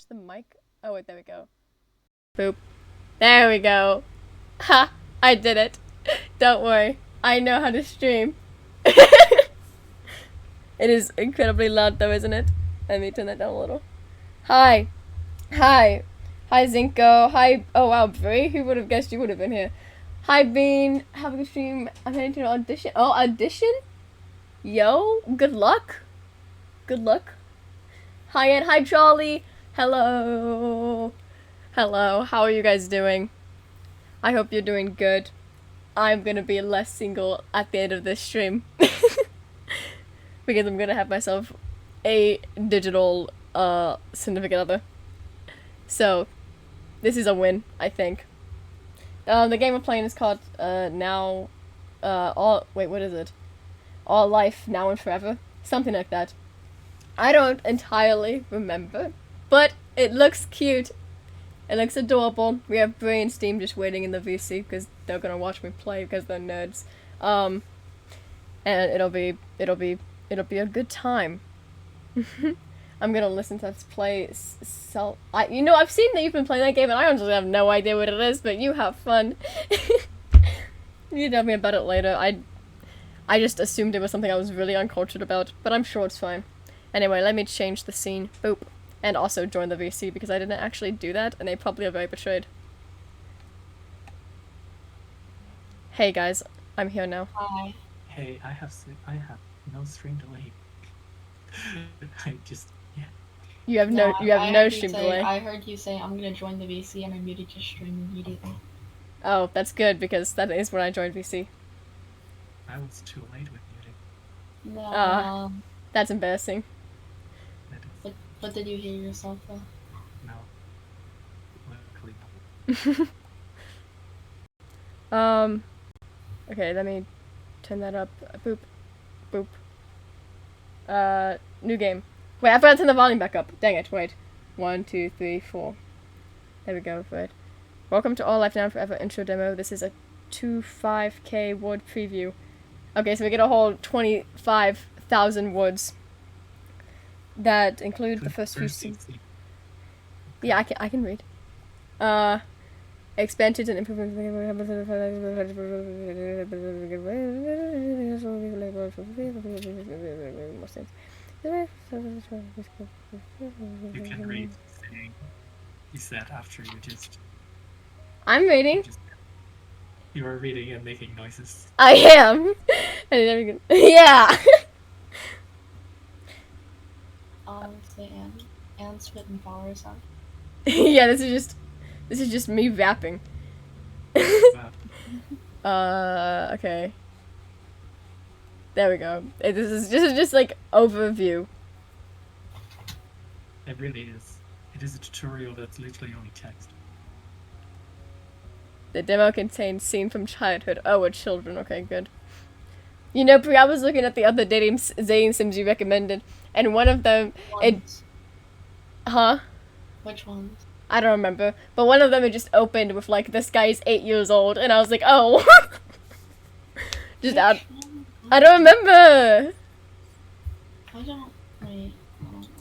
the mic? Oh wait, there we go. Boop. There we go. Ha! I did it. Don't worry. I know how to stream. It is incredibly loud though, isn't it? Let me turn that down a little. Hi. Hi. Hi, Zinko. Hi. Oh wow, Brie? Who would have guessed you would have been here? Hi, Bean. Have a good stream. I'm heading to an audition. Oh, audition? Yo, good luck. Good luck. Hi, Ed. Hi, Charlie. Hello. Hello. How are you guys doing? I hope you're doing good. I'm gonna be less single at the end of this stream. Because I'm gonna have myself a digital significant other. So, this is a win, I think. The game we're playing is called Now what is it? All Life Now and Forever. Something like that. I don't entirely remember, but it looks cute. It looks adorable. We have Brie and Steam just waiting in the VC because they're gonna watch me play because they're nerds. And it'll be a good time. I'm gonna listen to us play I've seen that you've been playing that game and I honestly have no idea what it is, but you have fun. You tell me about it later. I just assumed it was something I was really uncultured about, but I'm sure it's fine. Anyway, let me change the scene. Boop. And also join the VC because I didn't actually do that and they probably are very betrayed. Hey guys, I'm here now. Hi. Hey, I have no stream delay. I just You have no stream delay. I heard you say I'm gonna join the VC and I muted your stream immediately. Oh, that's good because that is when I joined VC. I was too late with muting. No. That's embarrassing. But did you hear yourself though? No. Luckily not. Okay, let me turn that up. Boop. Boop. New game. Wait, I forgot to turn the volume back up. Dang it, wait. 1, 2, 3, 4. There we go, right. Welcome to All Life Now and Forever intro demo. This is a 25k word preview. Okay, so we get a whole 25,000 words. That include the first few scenes. Yeah, I can read. Expanded and improved. You can read saying you said after you just. I'm reading. You are reading and making noises. I am. Yeah. Honestly, and spitting flowers out. Yeah, this is just me rapping. Okay. There we go. This is just like overview. It really is. It is a tutorial that's literally only text. The demo contains scene from childhood. Oh, we're children. Okay, good. You know, Bri, I was looking at the other dating sims you recommended, and one of them, Huh? Which ones? I don't remember, but one of them had just opened with like, this guy's 8 years old, and I was like, oh. Just out. I don't remember. I don't. Wait.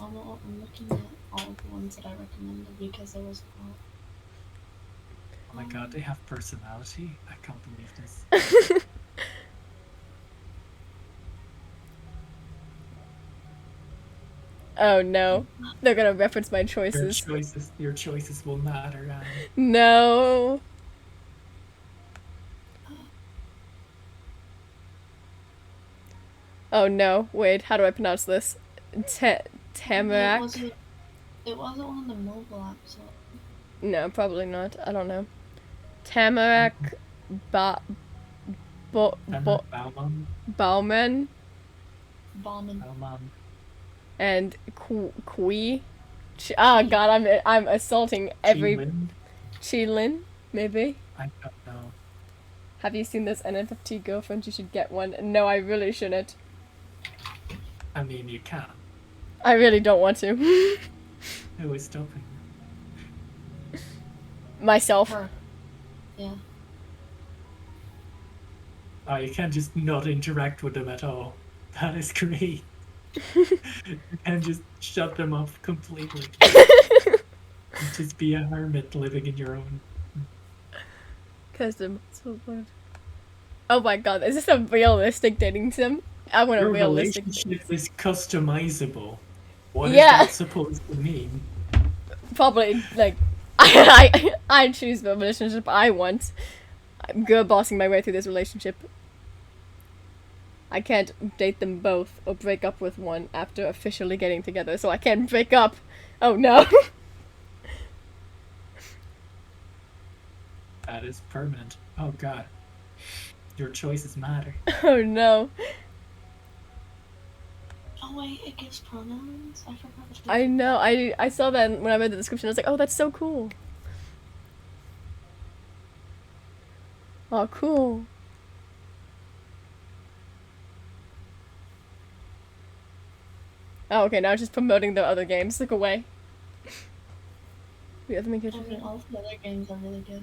I'm looking at all of the ones that I recommended because there was. Oh my god, they have personality. I can't believe this. Oh no, they're gonna reference my choices. Your choices will matter. No. Oh no, wait, how do I pronounce this? Tamarack? It wasn't one of the mobile apps. So. No, probably not. I don't know. Tamarack Bauman and Kui. Oh god, I'm assaulting every Chilin, maybe. I don't know. Have you seen this NFT girlfriend? You should get one. No, I really shouldn't. I mean, you can. I really don't want to. Who is stopping you? Myself. Her. Yeah. Oh, you can't just not interact with them at all. That is great. You can just shut them off completely. Just be a hermit living in your own. Custom. So good. Oh my god, is this a realistic dating sim? I want a Your realistic. relationship is customizable. What is Yeah, that supposed to mean? probably like I choose the relationship I want. I'm girl bossing my way through this relationship. I can't date them both or break up with one after officially getting together, so I can't break up. Oh no. That is permanent. Oh god. Your choices matter. Oh no. Oh wait, it gives pronouns. I forgot. To I do know. that. I saw that when I read the description. I was like, oh, that's so cool. Oh, cool. Oh, okay. Now it's just promoting the other games. Look away. The other main I character. mean, all the other games are really good.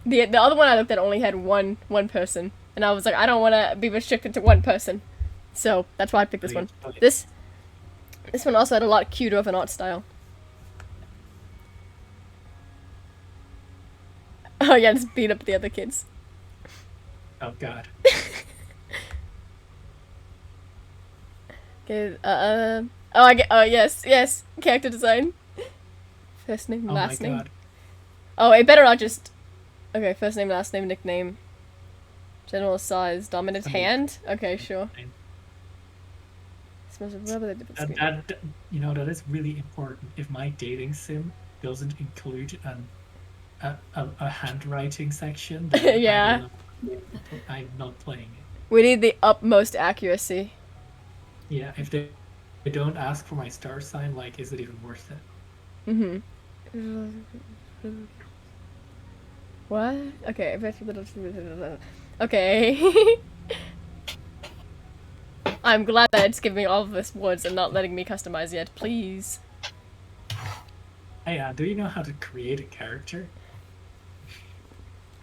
The other one I looked at only had one person, and I was like, I don't want to be restricted to one person, so that's why I picked this one. This one also had a lot cuter of an art style. Oh yeah, just beat up the other kids. Oh god. Okay. Oh, I get. Oh yes. Character design. First name, Oh my last name. god. Oh, it better not just. Okay, first name, last name, nickname. General size, dominant hand. Okay, sure. Smells of rubber. That you know that is really important. If my dating sim doesn't include a handwriting section, then Yeah. I'm not playing it. We need the utmost accuracy. Yeah, if they don't ask for my star sign, like, is it even worth it? Mm-hmm. What? Okay. Okay. I'm glad that it's giving me all of this words and not letting me customize yet. Please. Hey, do you know how to create a character?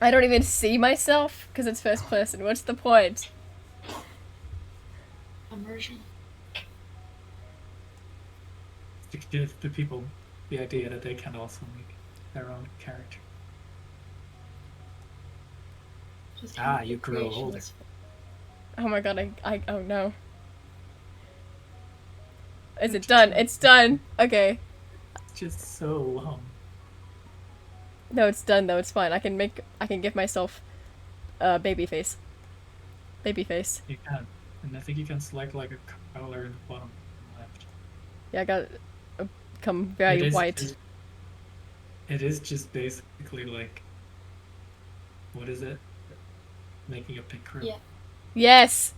I don't even see myself because it's first person. What's the point? Immersion. To give the people the idea that they can also make their own character. Just You grow older. Oh my god, oh no. Is it done? It's done. Okay. It's just so long. No, it's done though. It's fine. I can give myself baby face. Baby face. You can. And I think you can select like a color in the bottom left. Yeah, I got become very white. It is just basically like, what is it? Making a pink room. Yeah. Yes.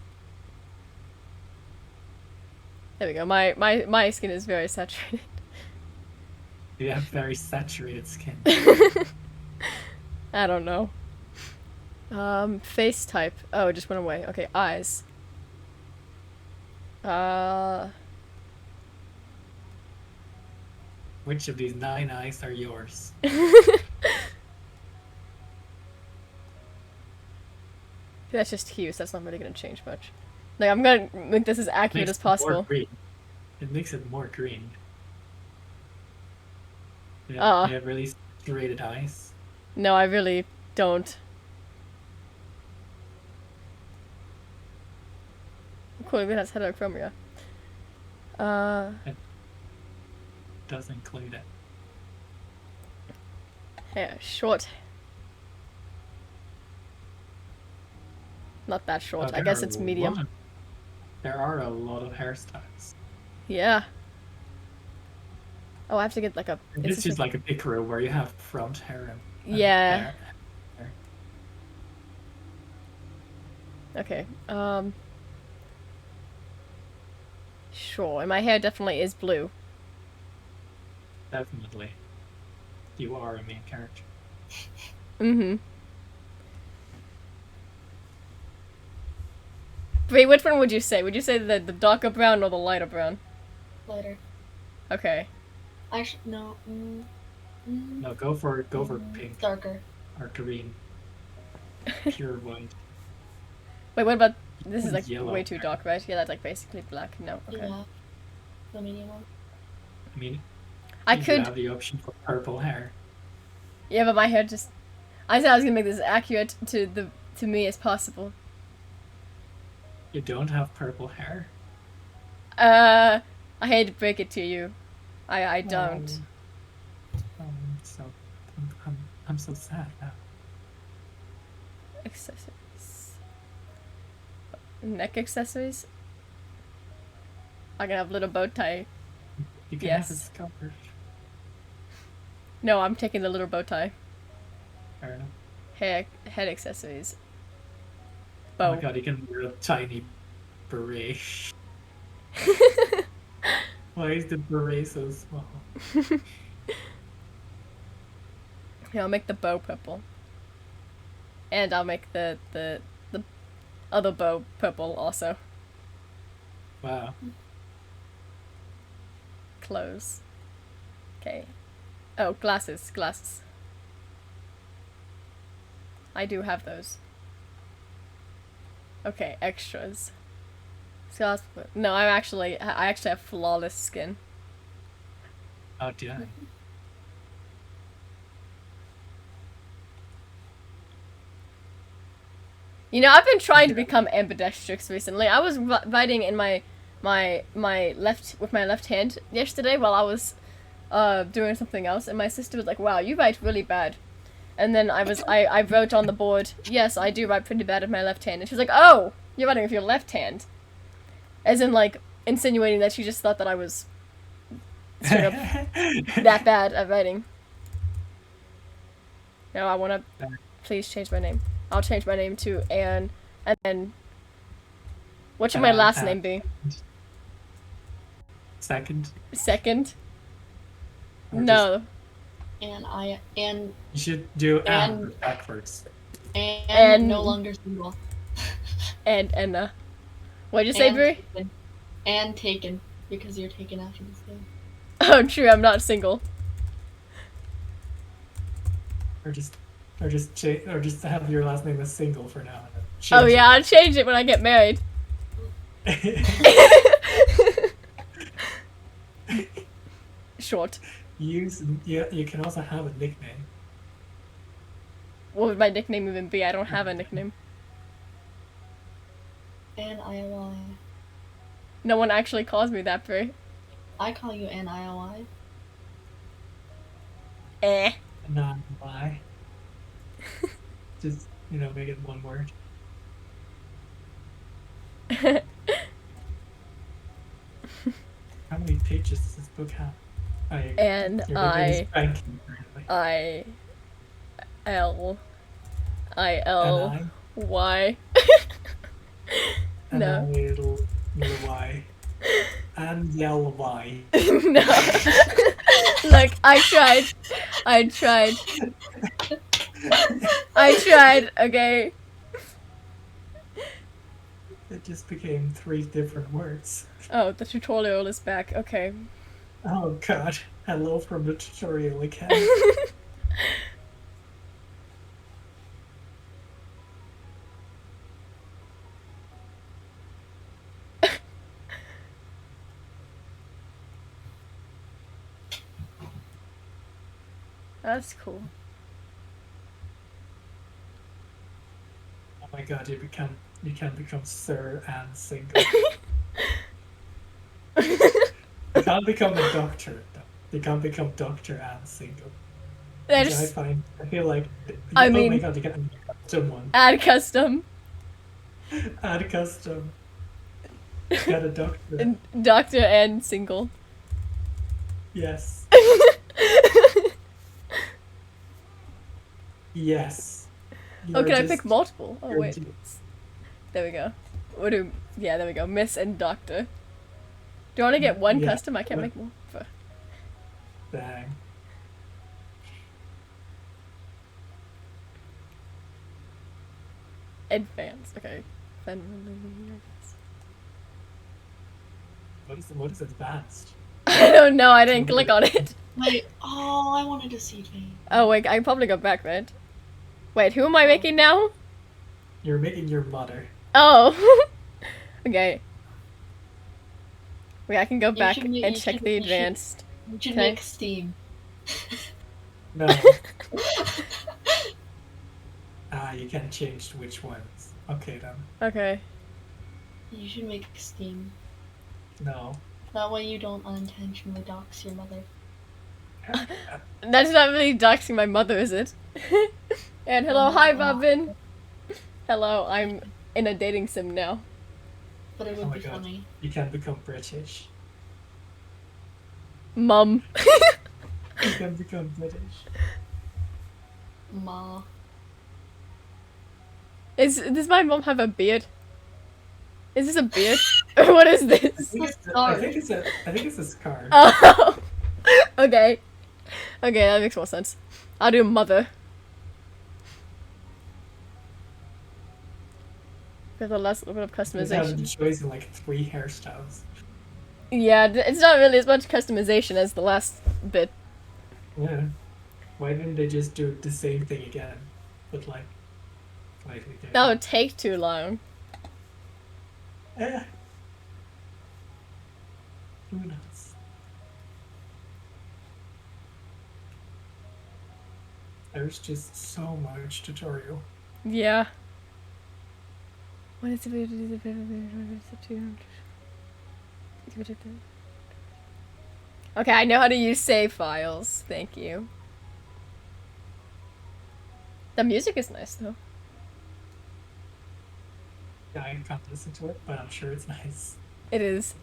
There we go. My skin is very saturated. You have very saturated skin. I don't know. Face type. Oh, it just went away. Okay, eyes. Which of these 9 eyes are yours? That's just hues. That's not really gonna change much. Like, I'm gonna make this as accurate as possible. Green. It makes it more green. You have really saturated eyes. No, I really don't. Cool, even has heterochromia. It does include it. Hair short. Not that short. I guess it's medium. There are a lot of hairstyles. Yeah. Oh, I have to get like a. It's just like a big row where you have front hair and yeah. Hair. Okay. Sure. And my hair definitely is blue. Definitely. You are a main character. Mm-hmm. Wait, which one would you say? Would you say the darker brown or the lighter brown? Lighter. Okay. Actually, no. No, go for pink. Darker. Or green. Pure white. Wait, what about this? Is like yellow. Way too dark, right? Yeah, that's like basically black. No. Okay. Yeah. The medium one. I mean, I You do could. have the option for purple hair. Yeah, but my hair just. I said I was gonna make this as accurate to me as possible. You don't have purple hair. I hate to break it to you. I don't. So I'm so sad now. Accessories. Neck accessories. I can have a little bow tie. You can Yes. have it covered. No, I'm taking the little bow tie. Fair enough. Head accessories. Oh Bow. my god, you can wear a tiny beret. Why is the beret so small? Yeah, I'll make the bow purple. And I'll make the other bow purple also. Wow. Clothes. Okay. Oh, glasses. I do have those. Okay, extras. Scars. No, I actually have flawless skin. Oh, did I? You know, I've been trying to become ambidextrous recently. I was writing in my left hand yesterday while I was doing something else, and my sister was like, "Wow, you write really bad." And then I wrote on the board, "Yes, I do write pretty bad with my left hand." And she was like, "Oh, you're writing with your left hand," as in like insinuating that she just thought that I was straight up that bad at writing. No, I want to please change my name. I'll change my name to Anne, and then what should my last name be? Second. Second? Or No. And You should do And- backwards. And- no longer single. And Enna. What'd you say, Brie? Taken. And taken because you're taken after this game. Oh, true. I'm not single. Or just have your last name as single for now. And then Oh change yeah, I'll change it when I get married. it. Short. You can also have a nickname. What would my nickname even be? I don't have a nickname. N-I-O-I. No one actually calls me that, Brie. I call you N-I-O-I. Eh. Not why. Just make it one word. How many pages does this book have? And Your nickname is Frankie, apparently. Y. And No. little Y. And yellow Y. No. Look, I tried, okay? It just became 3 different words. Oh, the tutorial is back, okay. Oh god. Hello from the tutorial again. That's cool. Oh my god, you can become Sir and single. You can't become a doctor though. You can't become doctor and single. Which I feel like I oh mean- my god, you get a custom one. Add custom. Add custom. Get a doctor. Doctor and single. Yes. Yes. Oh, You're can I just- pick multiple? Oh, you're wait. just- There we go. Yeah, there we go. Miss and Doctor. Do you want to get one Yeah. custom? I can't make more. Dang. Advanced. Okay. Then. What is advanced? I don't know. I didn't click on it. Wait, I wanted to see things. Oh wait, I can probably go back, right? Wait, who am I making now? You're making your mother. Oh. Okay. Wait, I can go back should and make- you check should- the you should- advanced. You should Okay. make Steam. No. You can change which ones. Okay then. Okay. You should make Steam. No. That way you don't unintentionally dox your mother. That's not really doxing my mother, is it? And hello, hi, Bobbin. Hello, I'm in a dating sim now. But it Oh would my be god. funny. You can become British. Mum. You can become British. Ma. Does my mom have a beard? Is this a beard? Or what is I this? think It's it's a a, I scarf. think it's a I think it's a scarf. Oh. Okay. Okay, that makes more sense. I'll do mother. With the last little bit of You have the customization. choice in like 3 hairstyles. Yeah, it's not really as much customization as the last bit. Yeah. Why didn't they just do the same thing again? But like slightly different. That would take too long. Eh. Who knows? There's just so much tutorial. Yeah. What is it? Okay, I know how to use save files. Thank you. The music is nice though. Yeah, I can't listen to it, but I'm sure it's nice. It is.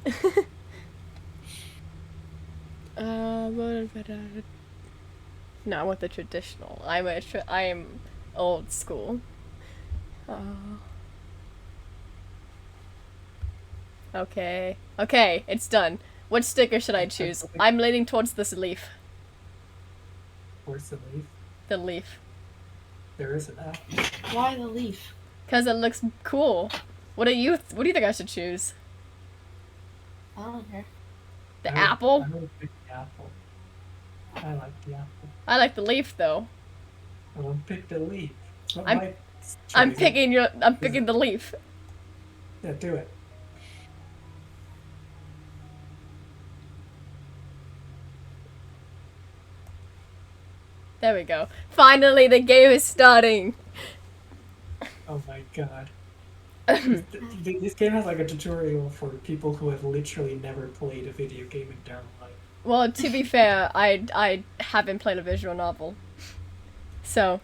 No, I want the traditional. I am old school. Okay. Okay, it's done. What sticker should I choose? I'm leaning towards this leaf. Where's the leaf? The leaf. There is an app. Why the leaf? Cause it looks cool. What do you think I should choose? I don't care. The apple? I would pick the apple. I like the apple. I like the leaf though. I would pick the leaf. Not I'm- my I'm choice. picking the leaf. Yeah, do it. There we go. Finally the game is starting. Oh my god. This game has like a tutorial for people who have literally never played a video game in their life. Well, to be fair, I haven't played a visual novel. So,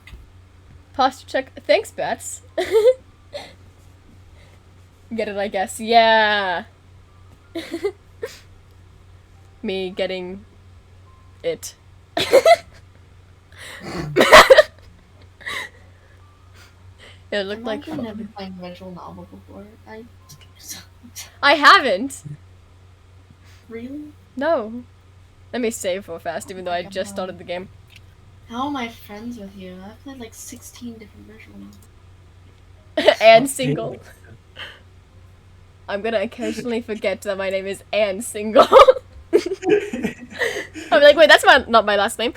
posture check. Thanks, Bets. Get it, I guess. Yeah. Me getting it. It looked like I've never fun. played a visual novel before. I haven't. Really? No. Let me save real fast, even though I just started the game. How am I friends with you? I've played like 16 different visual novels. And Okay. single. I'm gonna occasionally forget that my name is Anne Single. I'm like, wait, that's not my last name.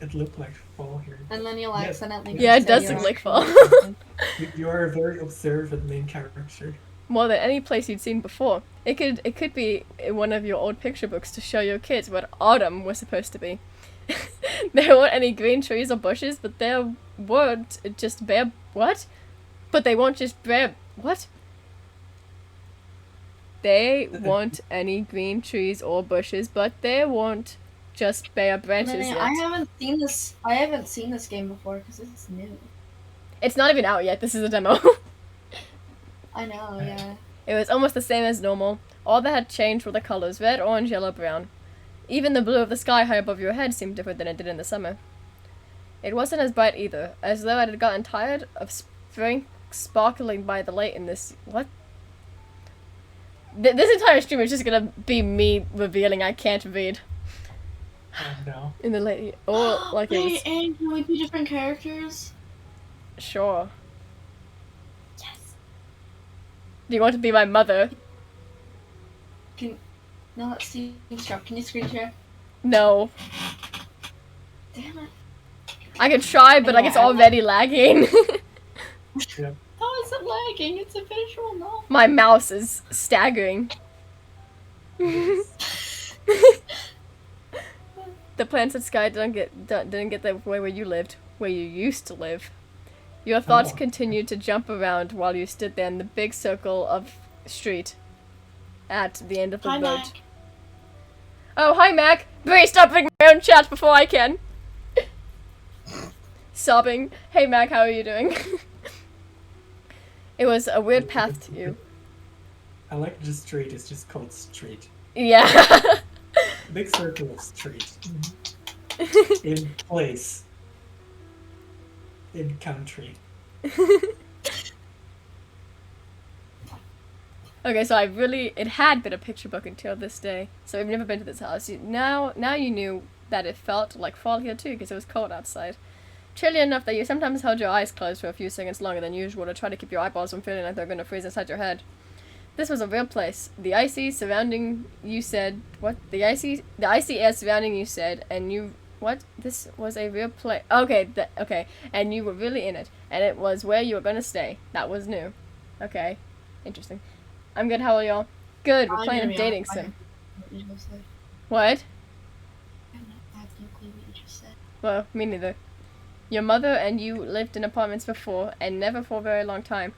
It looked like fall here. And then you'll Yeah. accidentally. Yeah, it say does your look like actual fall. name. You are a very observant main character. More than any place you'd seen before. It could be in one of your old picture books to show your kids what autumn was supposed to be. There weren't any green trees or bushes, but there weren't just bare what? But they won't just bare what? They weren't any green trees or bushes, but there weren't just bare branches Lenny, yet. I haven't seen this. I haven't seen this game before because this is new. It's not even out yet. This is a demo. I know, yeah. It was almost the same as normal. All that had changed were the colors: red, orange, yellow, brown. Even the blue of the sky high above your head seemed different than it did in the summer. It wasn't as bright either, as though I had gotten tired of spring sparkling by the light in this. What? This entire stream is just gonna be me revealing I can't read. Oh no. In the late. Oh, like it Wait, was. and can we be different characters? Sure. Yes. Do you want to be my mother? No, that's Steam Struck. Can you screen share? No. Damn it. I could try, but like it's already lagging. Yeah. How is it lagging? It's a visual novel. My mouse is staggering. The plants and sky didn't get the way where you lived, where you used to live. Your thoughts Oh. continued to jump around while you stood there in the big circle of street at the end of the Hi, road. Mac. Oh, hi, Mac. Brie, stop reading my own chat before I can. Sobbing. Hey, Mac, how are you doing? It was a weird path to you. I like the street. It's just called street. Yeah. Big circle of street. In place. In country. Okay, so it had been a picture book until this day. So we've never been to this house. Now you knew that it felt like fall here too, because it was cold outside. Chilly enough that you sometimes held your eyes closed for a few seconds longer than usual to try to keep your eyeballs from feeling like they're going to freeze inside your head. This was a real place. The icy surrounding you said what? The icy air surrounding you said, and you what? This was a real place. Okay, okay, and you were really in it, and it was where you were going to stay. That was new. Okay, interesting. I'm good. How are y'all? Good. We're playing a dating sim. What? I have no clue what you just said. Well, me neither. Your mother and you lived in apartments before, and never for a very long time.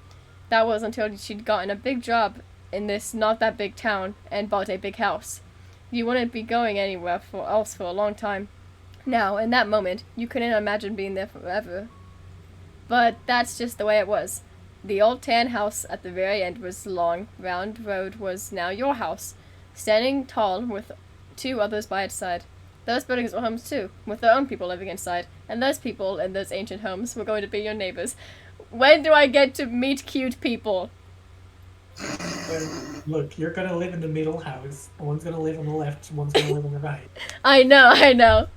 That was until she'd gotten a big job in this not that big town and bought a big house. You wouldn't be going anywhere else for a long time. Now, in that moment, you couldn't imagine being there forever. But that's just the way it was. The old tan house at the very end was long, round road was now your house, standing tall with two others by its side. Those buildings were homes too, with their own people living inside, and those people in those ancient homes were going to be your neighbors. When do I get to meet cute people? Well, look, you're gonna live in the middle house. One's gonna live on the left, one's gonna live on the right. I know.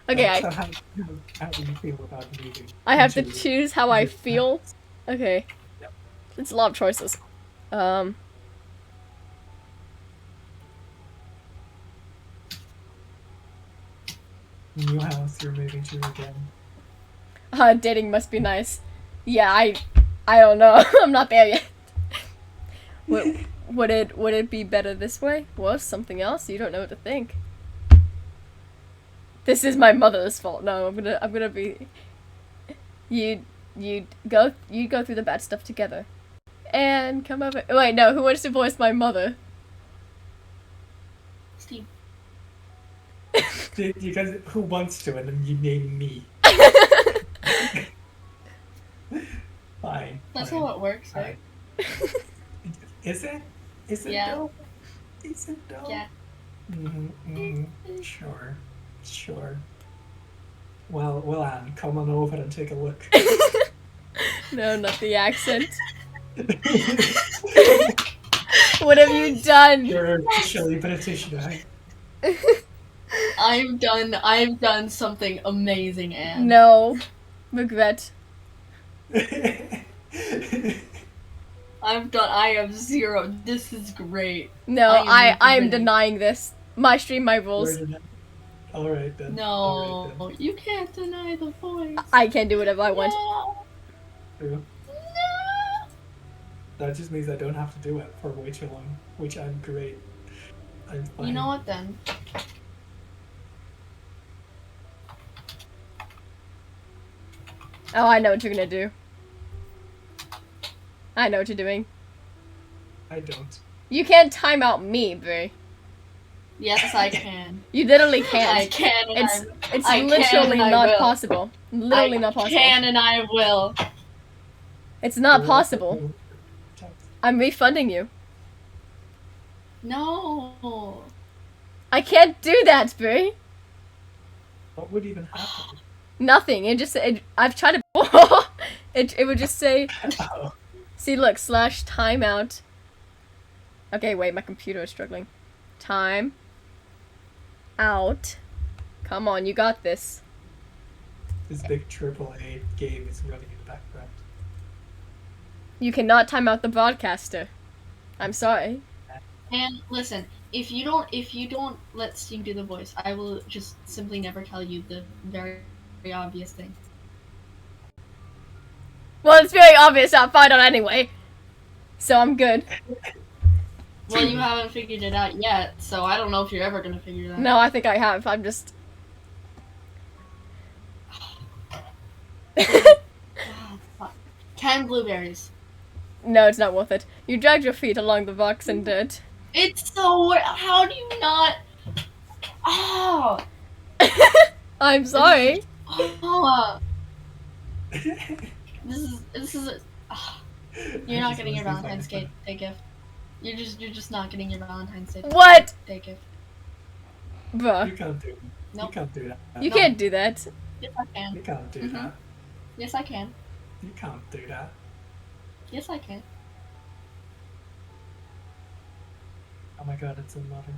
Okay, So how do you feel about moving? I have to into choose how I this feel. Okay. Yep. It's a lot of choices. new house you're moving to again? Dating must be nice. Yeah, I don't know. I'm not there yet. Would it be better this way? Worse? Something else? You don't know what to think. This is my mother's fault. No, I'm gonna be. You go through the bad stuff together, and come over. Wait, no. Who wants to voice my mother? Steve. You guys, who wants to, and then you name me. Fine. That's fine, how it works, fine. right? Is it? Is it Yeah. though? Is it though? Yeah. Sure. Sure. Well, Anne, come on over and take a look. No, not the accent. What have you done? You're officially British now. I've done something amazing, Anne. No, regret. I have zero. This is great. No, I I'm am denying this. My stream, my rules. Alright then. No, Alright then. you can't deny the voice. I can do whatever I want. No. True. No. That just means I don't have to do it for way too long, which I'm great. I'm fine. You know what then? Oh, I know what you're gonna do. I know what you're doing. I don't. You can't time out me, Brie. Yes, I can. You literally can't. I can. And It's I can literally and I not will. possible. Literally I not possible. can and I will. It's not possible. I'm refunding you. No. I can't do that, Brie. What would even happen? Nothing. I've tried to. it would just say. Oh. See, look, /timeout. Okay, wait, my computer is struggling. Time. Out. Come on, you got this. This big AAA game is running in the background. You cannot time out the broadcaster. I'm sorry. And listen, if you don't let Steam do the voice, I will just simply never tell you the very, very obvious thing. Well, it's very obvious I'll find out anyway. So I'm good. Well, you haven't figured it out yet, so I don't know if you're ever gonna figure it out. No, I think I have. I'm just. Ah, fuck. 10 blueberries. No, it's not worth it. You dragged your feet along the rocks and dirt. It's so. How do you not? Oh! I'm sorry. Oh! This is. You're not getting your Valentine's Day gift. You're just not getting your Valentine's Day What? gift. Bruh. You can't do it. Nope. You can't do that. You No. can't do that. Yes, I can. You can't do Mhm. that. Yes, I can. You can't do that. Yes, I can. Oh my god, it's a mother.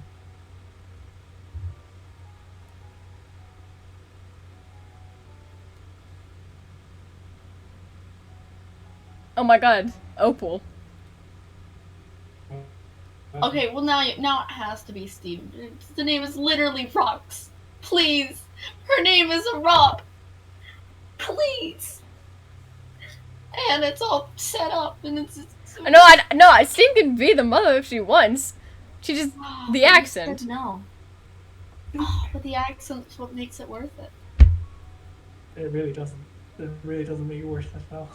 Oh my god. Opal. Okay, well now it has to be Steve. The name is literally Rocks. Please, her name is a rock. Please. And it's all set up, and it's. No, Steve can be the mother if she wants. She just. Oh, The but you accent. said no. Oh, but the accent's what makes it worth it. It really doesn't. It really doesn't make it worth it at all.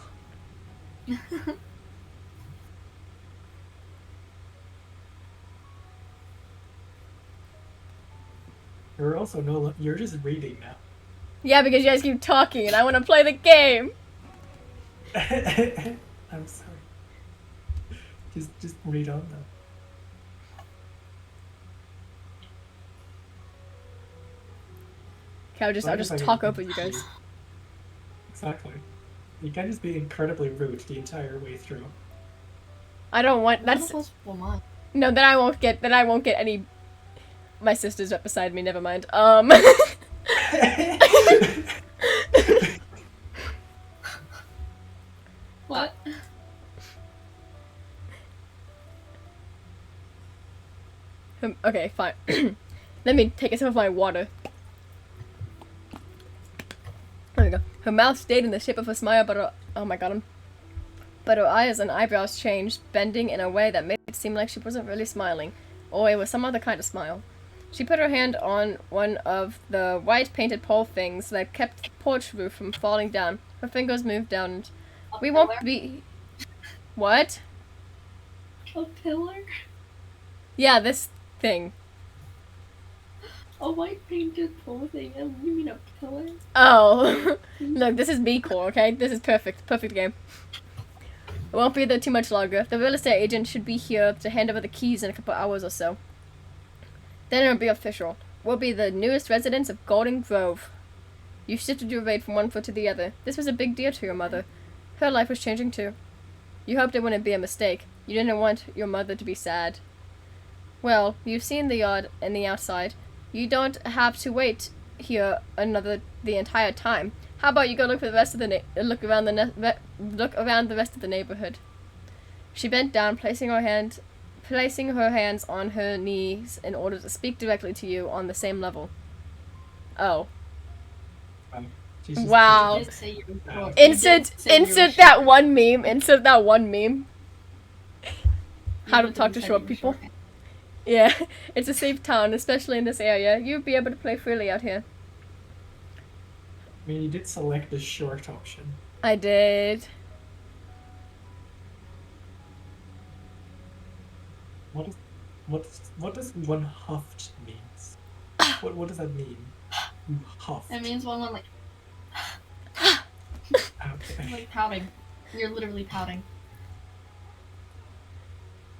You're also you're just reading now. Yeah, because you guys keep talking and I want to play the game. I'm sorry. Just read on though. Okay, I'll just talk over you guys. Exactly. You can't just be incredibly rude the entire way through. I don't want. None That's of us will mind. no. Then I won't get. Then I won't get any. My sister's right beside me. Never mind. What? Okay, fine. Let me take a sip of my water. There we go. Her mouth stayed in the shape of a smile, but but her eyes and eyebrows changed, bending in a way that made it seem like she wasn't really smiling, or it was some other kind of smile. She put her hand on one of the white painted pole things that kept the porch roof from falling down. Her fingers moved down. And we won't be. What? A pillar? Yeah, this thing. A white painted pole thing? You mean a pillar? Oh, look, this is me core, okay? This is perfect. Perfect game. It won't be there too much longer. The real estate agent should be here to hand over the keys in a couple hours or so. Then it'll be official. We'll be the newest residents of Golden Grove. You shifted your weight from one foot to the other. This was a big deal to your mother. Her life was changing too. You hoped it wouldn't be a mistake. You didn't want your mother to be sad. Well, you've seen the yard and the outside. You don't have to wait here the entire time. How about you go look for the rest of the look around the rest of the neighborhood? She bent down, placing her hands on her knees in order to speak directly to you on the same level. Oh. Jesus, Wow. You did say you were short. Insert that one meme. Insert that one meme. How to talk to short people. Yeah, it's a safe town, especially in this area. You'll be able to play freely out here. I mean, you did select the short option. I did. What does one huffed means? What does that mean? You huffed. That means one like Okay. like pouting. You're literally pouting.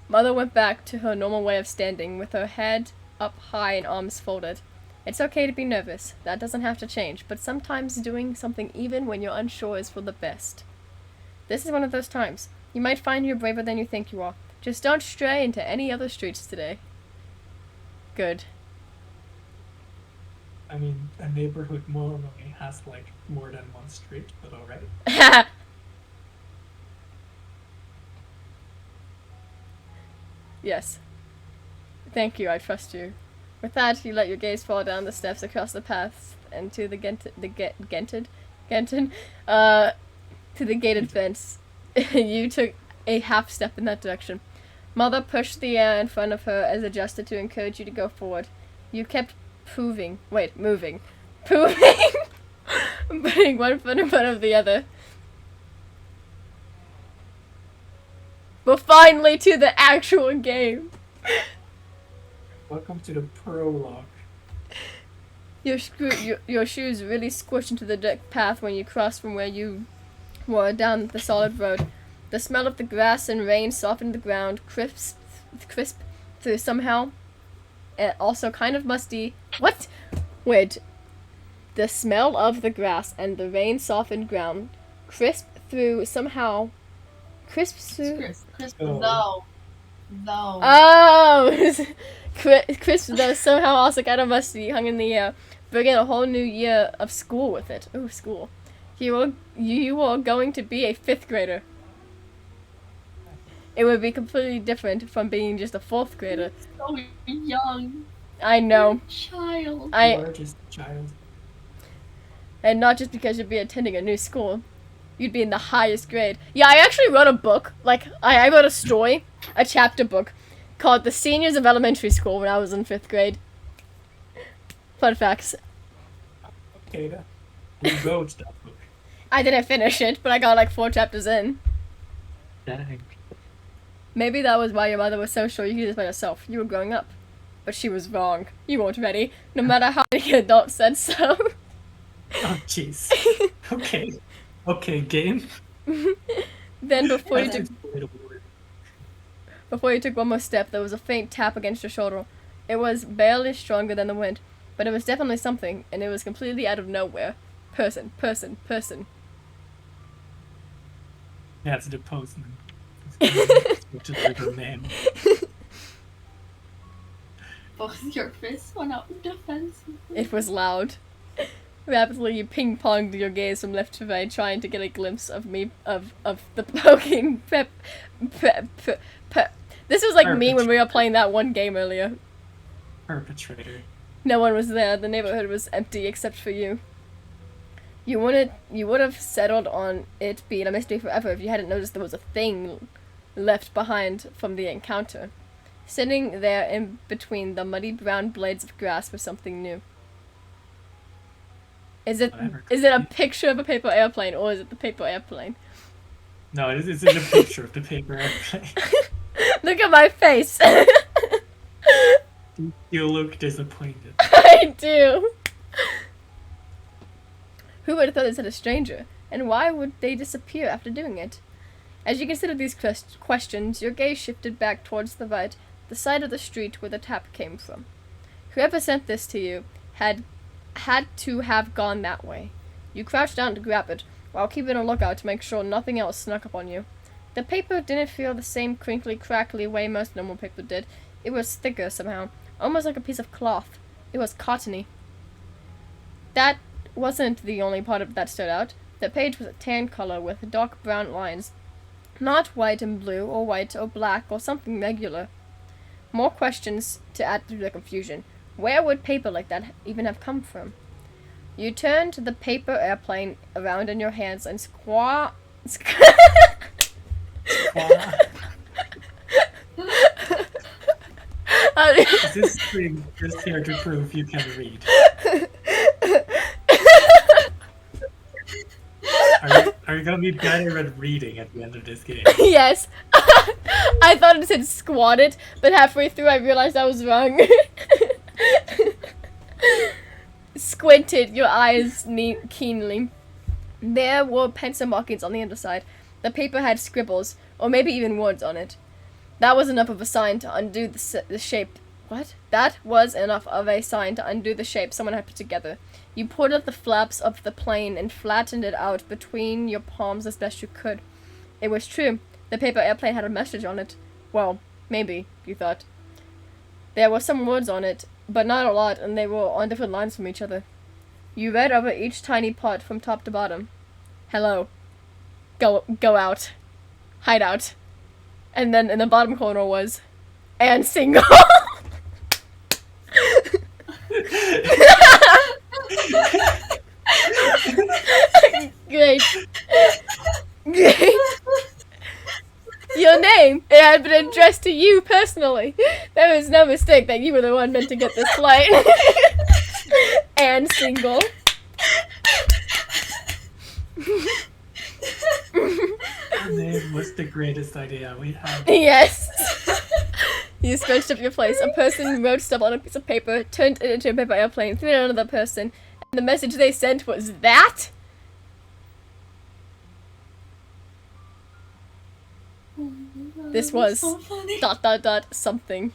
Mother went back to her normal way of standing, with her head up high and arms folded. It's okay to be nervous. That doesn't have to change, but sometimes doing something even when you're unsure is for the best. This is one of those times. You might find you're braver than you think you are. Just don't stray into any other streets today. Good. I mean, a neighborhood normally has like more than one street, but alright. Yes. Thank you, I trust you. With that, you let your gaze fall down the steps across the paths and to the to the gated fence. You took a half step in that direction. Mother pushed the air in front of her as a gesture to encourage you to go forward. You kept moving, putting one foot in front of the other. Well, finally to the actual game. Welcome to the prologue. Your shoes really squished into the dirt path when you crossed from where you were down the solid road. The smell of the grass and rain softened the ground, crisp through somehow, and also kind of musty. What? Wait. The smell of the grass and the rain softened ground, crisp through somehow. Crisp through. Crisp Oh. though. Oh, crisp though somehow also kind of musty, hung in the air, bringing a whole new year of school with it. Ooh, school. You were going to be a 5th grader. It would be completely different from being just a 4th grader. So young. I know. Child. You are just a child. And not just because you'd be attending a new school. You'd be in the highest grade. Yeah, I actually wrote a book. Like, I wrote a story, a chapter book, called The Seniors of Elementary School when I was in 5th grade. Fun facts. Okay, then. Who wrote that book? I didn't finish it, but I got like 4 chapters in. Dang. Maybe that was why your mother was so sure you could do this by yourself. You were growing up. But she was wrong. You weren't ready, no matter how many adults said so. Oh, jeez. Okay. Okay, game. Then before you That's took a little weird. Before you took one more step, there was a faint tap against your shoulder. It was barely stronger than the wind, but it was definitely something, and it was completely out of nowhere. Person. That's the postman. To deliver mail. Both your fists went up defensively. It was loud. Rapidly, you ping-ponged your gaze from left to right, trying to get a glimpse of me, of the poking pep. This was like me when we were playing that one game earlier. Perpetrator. No one was there. The neighborhood was empty except for you. You would have settled on it being a mystery forever if you hadn't noticed there was a thing left behind from the encounter. Sitting there in between the muddy brown blades of grass was something new. Is it a picture of a paper airplane, or is it the paper airplane? No, it's in a picture of the paper airplane. Look at my face. You look disappointed. I do. Who would have thought this had a stranger, and why would they disappear after doing it? As you considered these questions, your gaze shifted back towards the right, the side of the street where the tap came from. Whoever sent this to you had to have gone that way. You crouched down to grab it, while keeping a lookout to make sure nothing else snuck up on you. The paper didn't feel the same crinkly, crackly way most normal paper did. It was thicker somehow, almost like a piece of cloth. It was cottony. That wasn't the only part of it that stood out. The page was a tan color with dark brown lines. Not white and blue, or white or black, or something regular. More questions to add to the confusion. Where would paper like that even have come from? You turned the paper airplane around in your hands and This string is here to prove you can read. Are you gonna be better at reading at the end of this game? Yes. I thought it said squatted, but halfway through I realized I was wrong. Squinted your eyes keenly. There were pencil markings on the underside. The paper had scribbles, or maybe even words on it. That was enough of a sign to undo the shape. What? That was enough of a sign to undo the shape someone had put together. You pulled out the flaps of the plane and flattened it out between your palms as best you could. It was true. The paper airplane had a message on it. Well, maybe, you thought. There were some words on it, but not a lot, and they were on different lines from each other. You read over each tiny part from top to bottom. Hello. Go out. Hide out. And then in the bottom corner was, and single. Great. Great. Your name. It had been addressed to you personally. There was no mistake that you were the one meant to get this flight. And single. Your name was the greatest idea we had. Yes. You scrunched up your place. A person wrote stuff on a piece of paper, turned it into a paper airplane, threw it at another person, and the message they sent was that? This was so funny. ... something.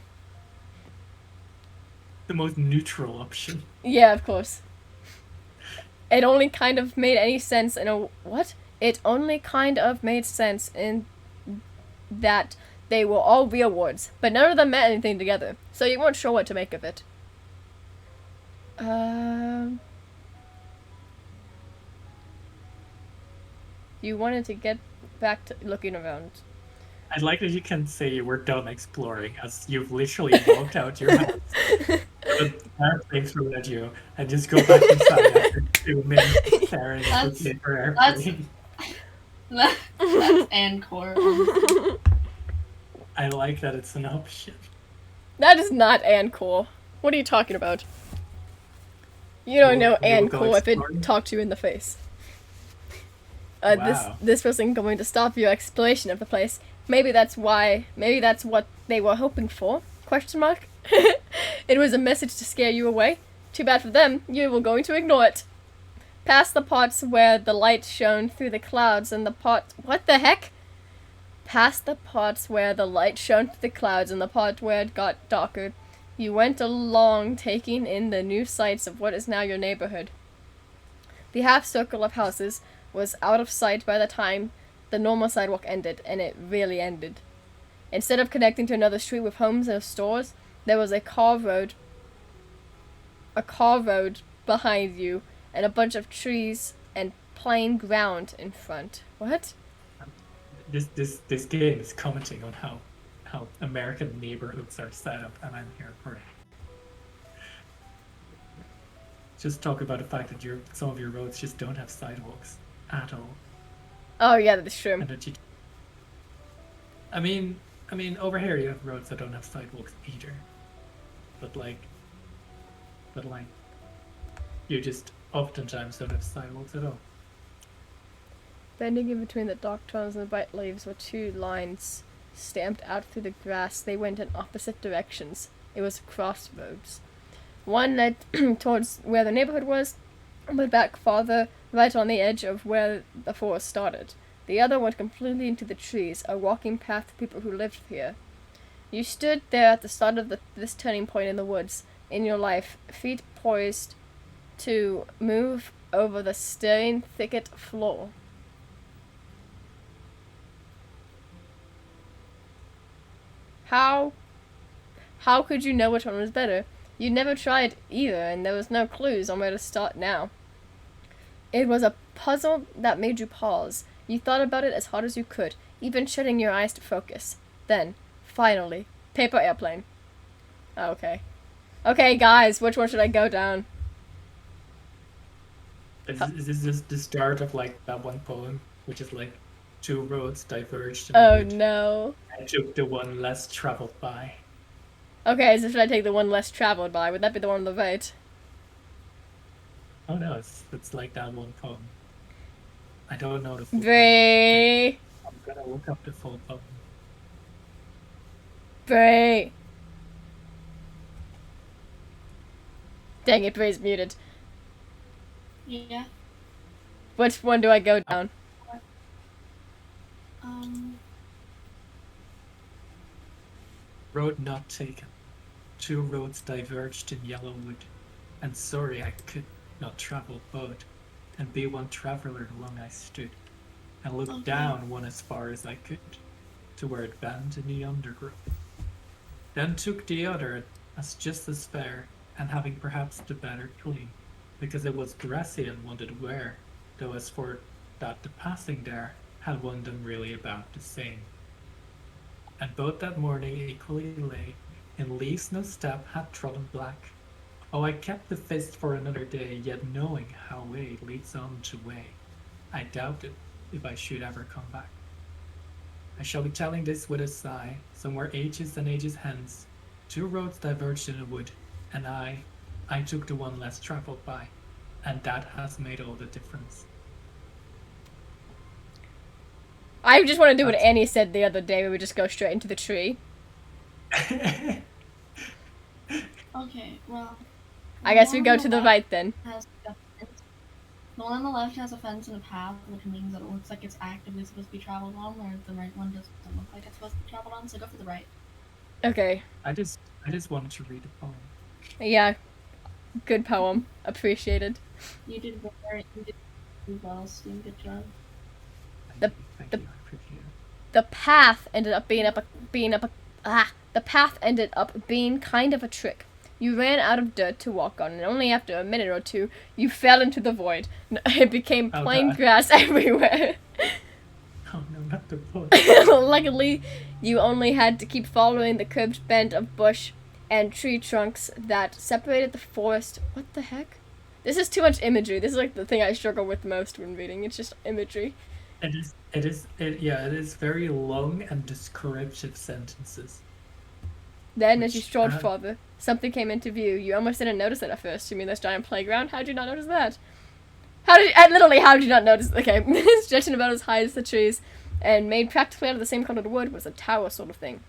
The most neutral option. Yeah, of course. It only kind of made any sense in a... What? It only kind of made sense in that they were all real words, but none of them meant anything together, so you weren't sure what to make of it. You wanted to get back to looking around. I'd like that you can say you were done exploring, as you've literally walked out your house. The airplane threw at you, and just go back inside after 2 minutes staring at the paper airplane. That's encore. I like that it's an option. That is not Ancore. What are you talking about? You don't know We will go Ancore if it exploring. talked you in the face. Wow. This wasn't going to stop your exploration of the place. Maybe that's why. Maybe that's what they were hoping for? Question mark. It was a message to scare you away. Too bad for them. You were going to ignore it. Past the parts where the light shone through the clouds and the part. What the heck? Past the parts where the light shone through the clouds and the part where it got darker, you went along taking in the new sights of what is now your neighborhood. The half circle of houses was out of sight by the time the normal sidewalk ended, and it really ended. Instead of connecting to another street with homes and stores, there was a car road behind you, and a bunch of trees and plain ground in front. What? This game is commenting on how American neighborhoods are set up, and I'm here for it. Just talk about the fact that some of your roads just don't have sidewalks at all, Oh yeah, that's true. and that you. I mean, over here you have roads that don't have sidewalks either, but you just oftentimes don't have sidewalks at all. Bending in between the dark tones and the bright leaves were two lines stamped out through the grass. They went in opposite directions. It was crossroads. One led towards where the neighborhood was, but back farther, right on the edge of where the forest started. The other went completely into the trees, a walking path for people who lived here. You stood there at the start of this turning point in the woods, in your life, feet poised to move over the staring thicket floor. How could you know which one was better? You never tried either, and there was no clues on where to start now. It was a puzzle that made you pause. You thought about it as hard as you could, even shutting your eyes to focus. Then, finally, paper airplane. Okay. Okay, guys, which one should I go down? Is this the start of like that one poem, which is like two roads diverged? Oh no. I took the one less traveled by. Okay, so should I take the one less traveled by? Would that be the one on the right? Oh no, it's like that one poem. I don't know the full poem. Bray. I'm gonna look up the full poem. Bray. Dang it, Bray's muted. Yeah. Which one do I go down? Road not taken. Two roads diverged in Yellowwood, and sorry I could not travel both, and be one traveller long I stood, and looked Okay. down one as far as I could, to where it bent in the undergrowth. Then took the other as just as fair, and having perhaps the better clean, because it was dressy and wanted wear, though as for that the passing there had one them really about the same. And both that morning equally lay, in leaves no step had trodden black. Oh, I kept the fist for another day, yet knowing how way leads on to way, I doubted if I should ever come back. I shall be telling this with a sigh. Somewhere ages and ages hence, two roads diverged in a wood, and I took the one less traveled by, and that has made all the difference. I just want to do what That's- Annie said the other day, where we just go straight into the tree. Okay, well. I guess we one go on to the left right then. has a fence. The one on the left has a fence and a path, which means that it looks like it's actively supposed to be traveled on, whereas the right one doesn't look like it's supposed to be traveled on, so go for the right. Okay. I just wanted to read a poem. Yeah. Good poem. Appreciated. You did well, Steam. Good job. The- Thank the- you, I appreciate it. The path ended up the path ended up being kind of a trick. You ran out of dirt to walk on, and only after a minute or two, you fell into the void. It became Oh, plain God. grass everywhere. Oh no, not the book. Luckily, you only had to keep following the curved bend of bush and tree trunks that separated the forest. What the heck? This is too much imagery. This is like the thing I struggle with most when reading. It's just imagery. It is very long and descriptive sentences. Then, as you Which, strolled farther, something came into view. You almost didn't notice it at first. You mean this giant playground? How did you not notice that? How did you not notice? Okay, stretching about as high as the trees, and made practically out of the same colored wood was a tower sort of thing.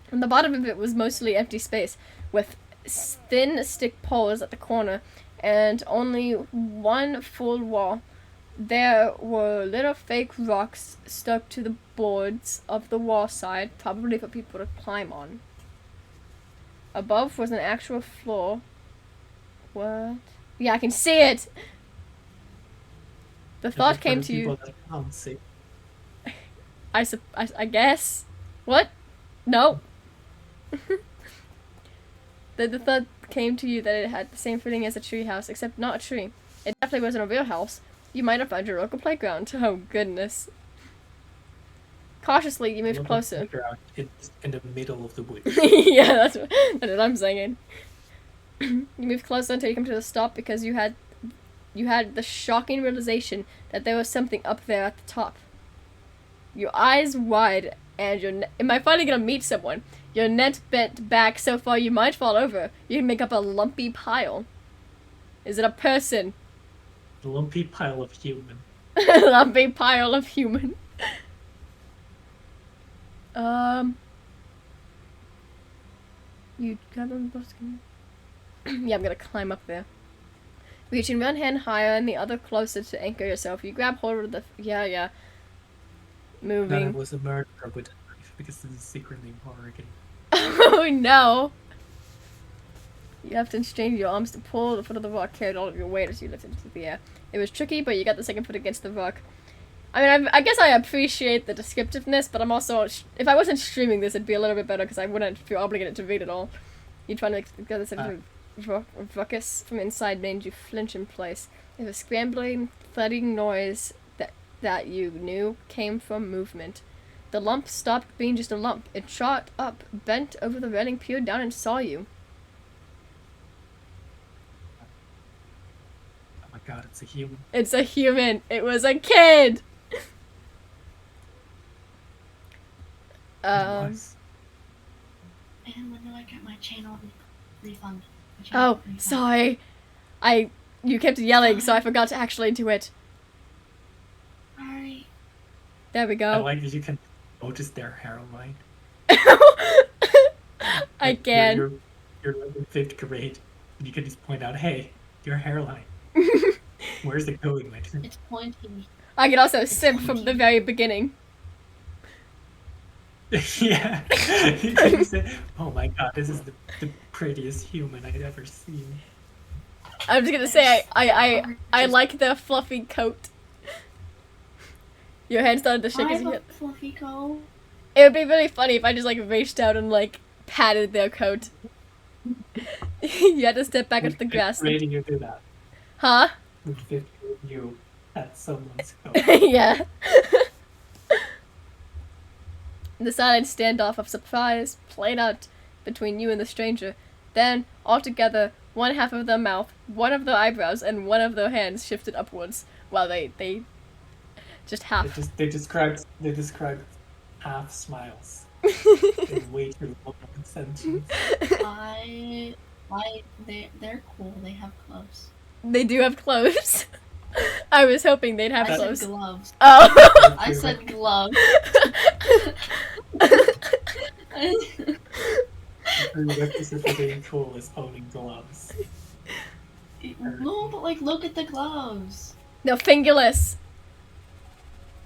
And the bottom of it was mostly empty space, with thin stick poles at the corner, and only one full wall. There were little fake rocks stuck to the boards of the wall side, probably for people to climb on. Above was an actual floor. What? Yeah, I can see it! The thought came to you. That can't see. I guess. What? No. The thought came to you that it had the same feeling as a tree house, except not a tree. It definitely wasn't a real house. You might have found your local playground. Oh, goodness. Cautiously, you moved Local closer. playground in the middle of the woods. Yeah, that's what I'm saying. You moved closer until you come to the stop because you had the shocking realization that there was something up there at the top. Your eyes wide, and am I finally gonna meet someone? Your net bent back so far you might fall over. You can make up a lumpy pile. Is it a person? The lumpy pile of human. Lumpy pile of human. You grab them both. Yeah, I'm gonna climb up there. Reaching one hand higher and the other closer to anchor yourself, you grab hold of the. Yeah. That Moving. was a murderer with a knife because this is secretly Oregon. Oh no! You have to exchange your arms to pull the foot of the rock, carried all of your weight as you lifted into the air. It was tricky, but you got the second foot against the rock. I mean, I guess I appreciate the descriptiveness, but I'm also, if I wasn't streaming this, it'd be a little bit better because I wouldn't feel obligated to read it all. You trying to make the second ruckus from inside made you flinch in place. It was a scrambling, thudding noise that you knew came from movement. The lump stopped being just a lump. It shot up, bent over the railing, peered down, and saw you. Oh my god, it's a human. It's a human. It was a kid. It was. And when do I get my channel refund? Oh, sorry. You kept yelling, so I forgot to actually do it. Sorry. There we I go. like that you can notice their hairline. I Like, can. You're like in 5th grade, and you can just point out, hey, your hairline. Where's it going? Like, It's pointy. I can also simp from the very beginning. yeah. You can say, oh my god, this is the prettiest human I'd ever seen. I was gonna say I like the fluffy coat. Your hand started to shake I as you have a hit. fluffy coat. It would be really funny if I just like reached out and like patted their coat. You had to step back into the grass. Where did you do that? Huh? With 5th grade, you at someone's coat. Yeah. The silent standoff of surprise played out between you and the stranger. Then, altogether, one half of their mouth, one of their eyebrows, and one of their hands shifted upwards, while they just half. They described half smiles in way too long of a sentence. They're cool. They have gloves. They do have clothes. I was hoping they'd have I clothes. said gloves. Oh. I said gloves. The prerequisite for being cool is owning gloves. No, but like, look at the gloves. No, fingerless.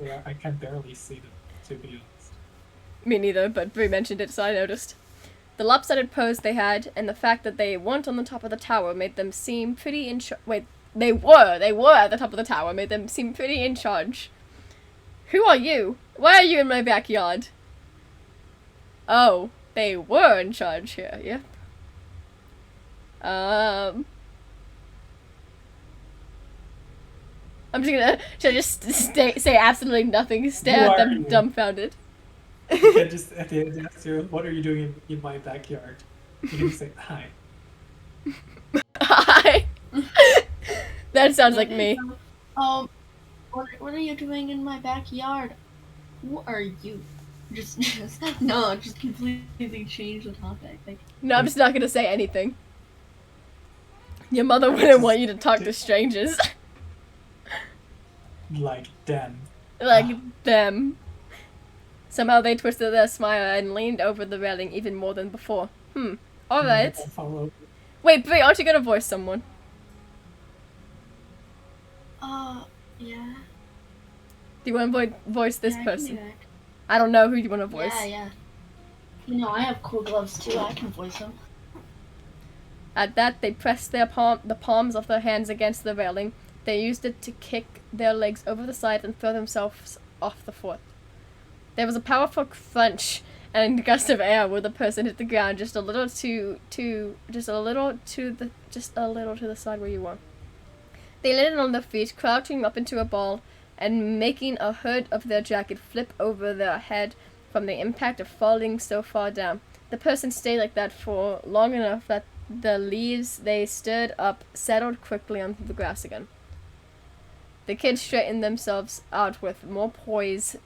Yeah, I can barely see them, to be honest. Me neither, but Brie mentioned it, so I noticed. The lopsided pose they had, and the fact that they weren't on the top of the tower made them seem pretty in charge. Wait, they were at the top of the tower, made them seem pretty in charge. Who are you? Why are you in my backyard? Oh, they were in charge here, yep. I'm just gonna, should I just say absolutely nothing, stare Who at are them you? dumbfounded? You can just, at the end, ask you, what are you doing in my backyard? You can say, hi. Hi. That sounds like me. What are you doing in my backyard? Who are you? Just completely change the topic. Like, No, I'm just not gonna say anything. Your mother wouldn't want you to talk to strangers. Like them. Like them. Somehow they twisted their smile and leaned over the railing even more than before. Alright. Follow. Wait, Brie, aren't you gonna voice someone? yeah. Do you wanna voice this Yeah, I can do person? that. I don't know who you wanna voice. Yeah. You know, I have cool gloves too. I can voice them. At that, they pressed the palms of their hands against the railing. They used it to kick their legs over the side and throw themselves off the foot. There was a powerful crunch and a gust of air where the person hit the ground just a little to the side where you were. They landed on their feet, crouching up into a ball and making a hood of their jacket flip over their head from the impact of falling so far down. The person stayed like that for long enough that the leaves they stood up settled quickly onto the grass again. The kids straightened themselves out with more poise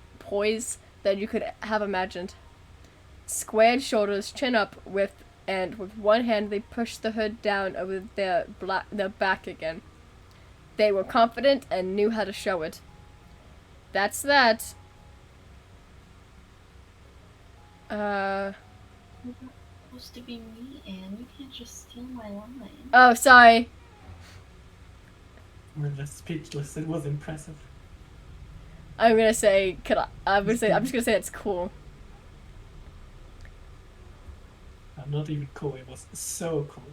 than you could have imagined. Squared shoulders, chin up, with one hand they pushed the hood down over their back again. They were confident and knew how to show it. That's that. Supposed to be me, Anne. You can't just steal my line. Oh, sorry. We're just speechless. It was impressive. I'm just gonna say it's cool. I'm not even cool. It was so cool.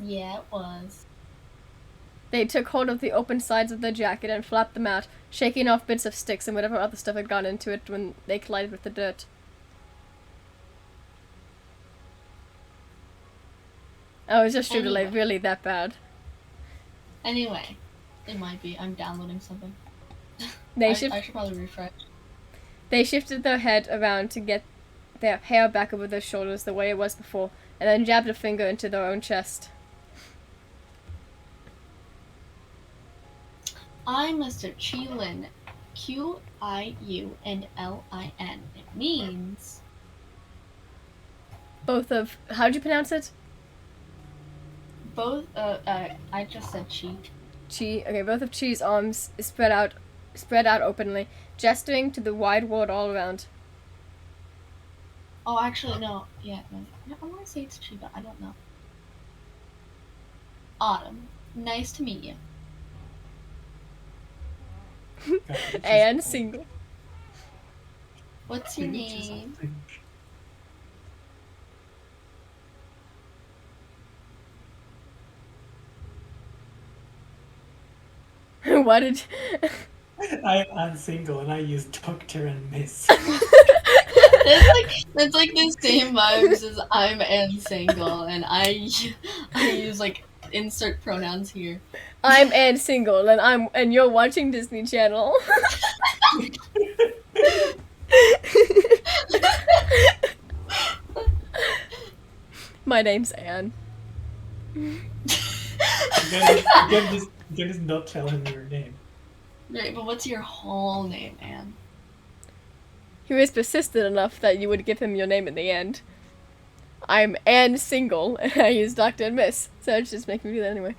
Yeah, it was. They took hold of the open sides of their jacket and flapped them out, shaking off bits of sticks and whatever other stuff had gone into it when they collided with the dirt. Oh, is your stream delay really that bad? Anyway, it might be. I'm downloading something. I should probably refresh. They shifted their head around to get their hair back over their shoulders the way it was before, and then jabbed a finger into their own chest. I'm Mr. Qilin. Q-I-U-N-L-I-N. It means... How'd you pronounce it? I just said Chi. Chi. Okay, both of Chi's arms spread out openly, gesturing to the wide world all around. Oh, actually, no. Yeah, no. I want to say it's Chi, but I don't know. Autumn. Nice to meet you. And single. What's your name? Why did I'm single and I use doctor and miss. That's like the same vibes as I'm and single, and I use like insert pronouns here. I'm and single and you're watching Disney Channel. My name's Anne. You can just not tell him your name. Right, but what's your whole name, Anne? He was persistent enough that you would give him your name in the end. I'm Anne Single, and I use Dr. and Miss, so it's just making me do that anyway.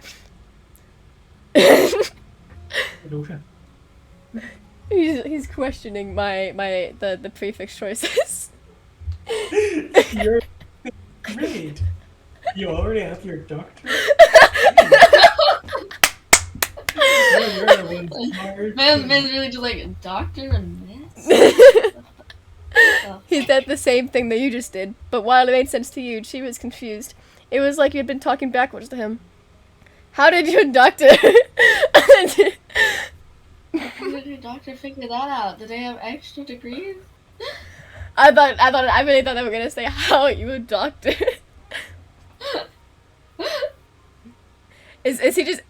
Okay. He's questioning the prefix choices. You're great. You already have your doctorate? You're one smart Man's kid. really just like, Doctor and Miss? He said the same thing that you just did, but while it made sense to you, she was confused. It was like you had been talking backwards to him. How did your doctor... How did your doctor figure that out? Did they have extra degrees? I really thought they were gonna say how you doctor. Is he just...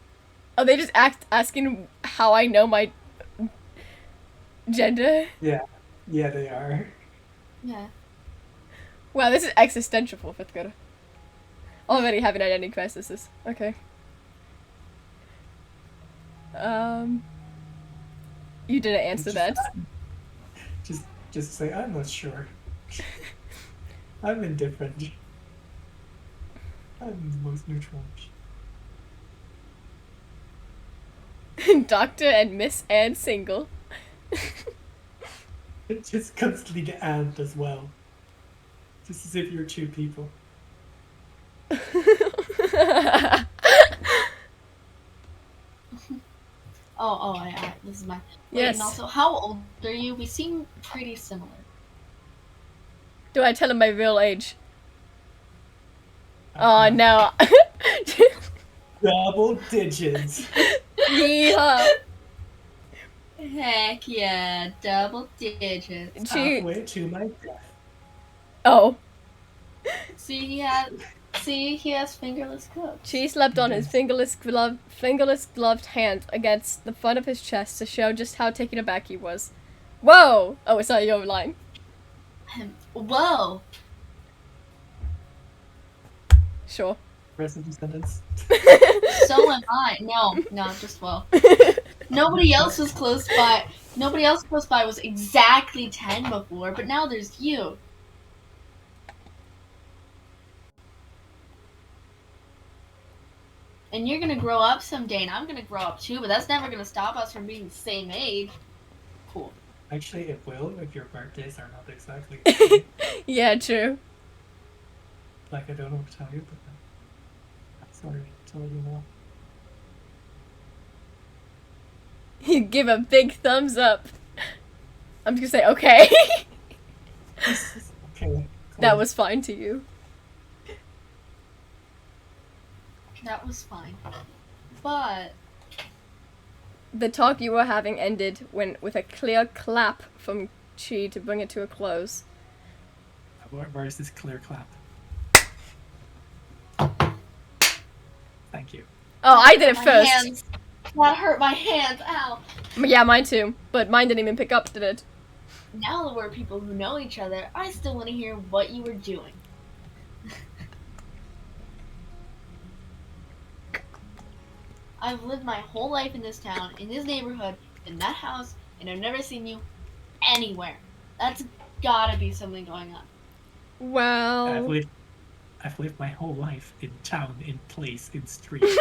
Are they just asking how I know my gender? Yeah, they are. Yeah. Wow, this is existential for 5th grader. Already having identity crises. Okay. You didn't answer that. Just say, I'm not sure. I'm indifferent. I'm the most neutral. Doctor and Miss Anne Single. It just constantly the and as well. Just as if you're two people. This is my... Wait, Yes. and also, how old are you? We seem pretty similar. Do I tell him my real age? Oh no. Double digits. Yeehaw. Heck yeah, double digits. Halfway to my death. Oh. See, he has fingerless gloves. She slept on his fingerless gloved hand against the front of his chest to show just how taken aback he was. Whoa! Oh, it's not your line. Whoa! Sure. Rest of the sentence. So am I. No, just well. Nobody else was close by. Nobody else close by was exactly 10 before, but now there's you. And you're gonna grow up someday, and I'm gonna grow up too, but that's never gonna stop us from being the same age. Cool. Actually, it will if your birthdays are not exactly the same. Yeah, true. Like, I don't know what to tell you, but I'm sorry to tell you more. You give a big thumbs up. I'm just gonna say, okay. Okay. Cool. That was fine to you. That was fine. But The talk you were having ended with a clear clap from Chi to bring it to a close. Where's this clear clap? Thank you. Oh, I did it my first. hands. That hurt my hands. Ow. Yeah, mine too. But mine didn't even pick up, did it? Now that we're people who know each other, I still want to hear what you were doing. I've lived my whole life in this town, in this neighborhood, in that house, and I've never seen you anywhere. That's gotta be something going on. Well... I've lived my whole life in town, in place, in street. You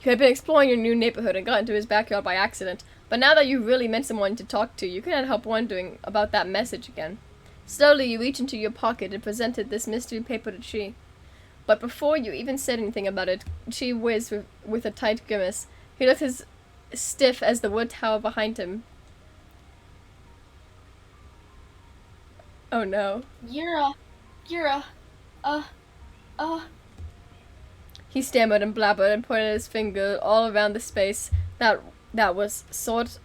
had been exploring your new neighborhood and got into his backyard by accident, but now that you really met someone to talk to, you couldn't help wondering about that message again. Slowly, you reached into your pocket and presented this mystery paper to Chi. But before you even said anything about it, Chi whizzed with a tight grimace. He looked as stiff as the wood tower behind him. Oh no. He stammered and blabbered and pointed his finger all around the space that was sort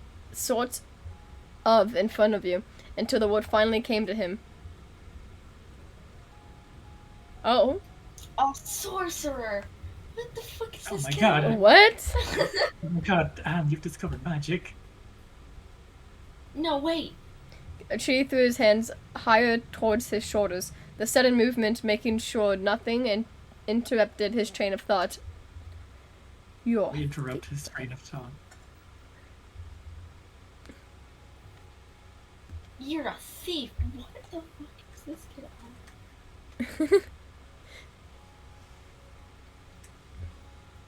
of in front of you, until the word finally came to him. Oh. A sorcerer! What the fuck is Oh this my kid? god. What? Oh my god, Anne, you've discovered magic. No, wait. Chi threw his hands higher towards his shoulders, the sudden movement making sure nothing interrupted his train of thought. We interrupt his train of thought. You're a thief. What the fuck is this kid on?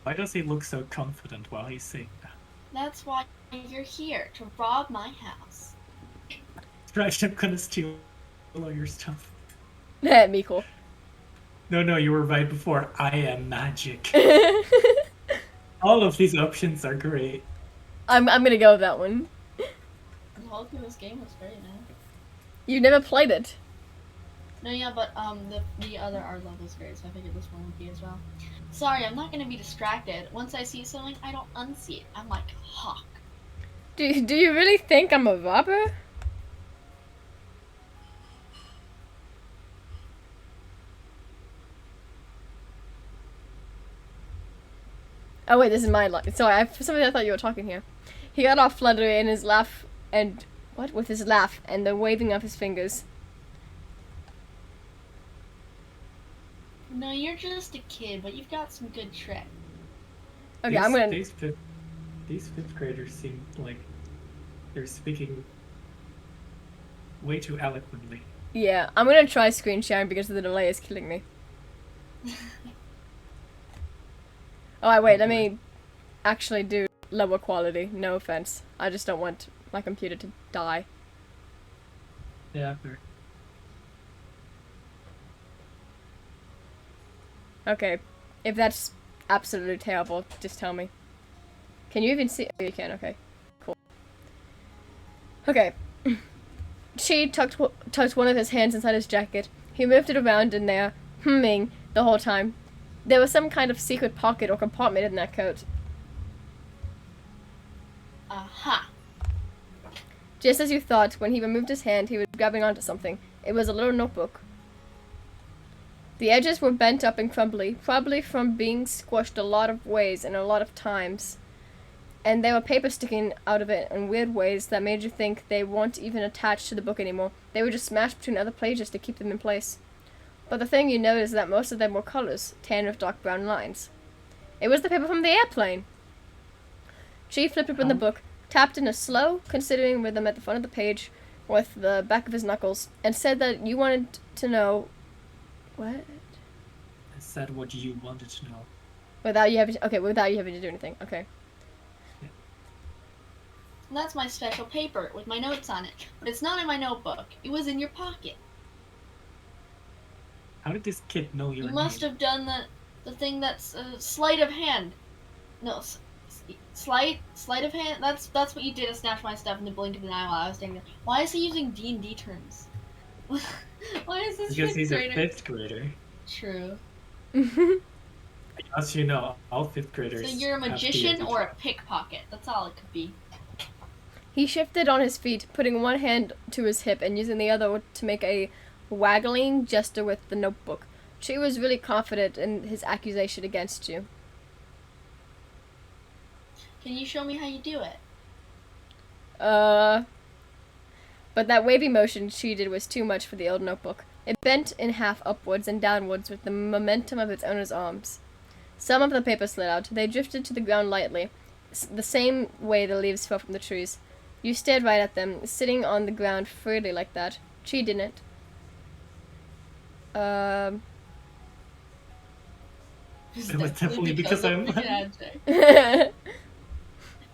Why does he look so confident while he's saying that? That's why you're here, to rob my house. Right, I'm gonna steal all your stuff. Miko. No, you were right before. I am magic. All of these options are great. I'm gonna go with that one. The whole thing this game was very nice. You never played it. No, yeah, but the other art level is great, so I figured this one would be as well. Sorry, I'm not gonna be distracted. Once I see something, I don't unsee it. I'm like a hawk. Do you really think I'm a robber? Oh wait, this is my line. Sorry, for some reason I thought you were talking here. He got off fluttering in his laugh and what? With his laugh and the waving of his fingers. No, you're just a kid, but you've got some good tricks. Okay, I'm gonna. These fifth graders seem like they're speaking way too eloquently. Yeah, I'm gonna try screen sharing because the delay is killing me. Oh, wait, let me actually do lower quality. No offense. I just don't want my computer to die. Yeah, fair. Okay, if that's absolutely terrible, just tell me. Can you even see? Oh, you can, okay. Cool. Okay. She tucked one of his hands inside his jacket. He moved it around in there, humming the whole time. There was some kind of secret pocket or compartment in that coat. Aha. Just as you thought, when he removed his hand, he was grabbing onto something. It was a little notebook. The edges were bent up and crumbly, probably from being squashed a lot of ways and a lot of times. And there were papers sticking out of it in weird ways that made you think they weren't even attached to the book anymore. They were just smashed between other pages to keep them in place. But the thing you noticed is that most of them were colors, tan with dark brown lines. It was the paper from the airplane. She flipped open the book, tapped in a slow, considering rhythm at the front of the page with the back of his knuckles, and said that you wanted to know... What? I said what you wanted to know. Without you having to do anything. Okay. That's my special paper with my notes on it. But it's not in my notebook. It was in your pocket. How did this kid know your You name? must have done the thing that's sleight of hand. No, sleight of hand. That's what you did to snatch my stuff in the blink of an eye while I was standing there. Why is he using D&D terms? Why is this Because he's a grader? fifth grader. True. As you know, all fifth graders. So you're a have magician D&D or a pickpocket. That's all it could be. He shifted on his feet, putting one hand to his hip and using the other to make a waggling gesture with the notebook. She was really confident in his accusation against you. Can you show me how you do it? But that wavy motion she did was too much for the old notebook. It bent in half upwards and downwards with the momentum of its owner's arms. Some of the paper slid out. They drifted to the ground lightly, the same way the leaves fell from the trees. You stared right at them, sitting on the ground freely like that. She didn't. It was definitely because I'm...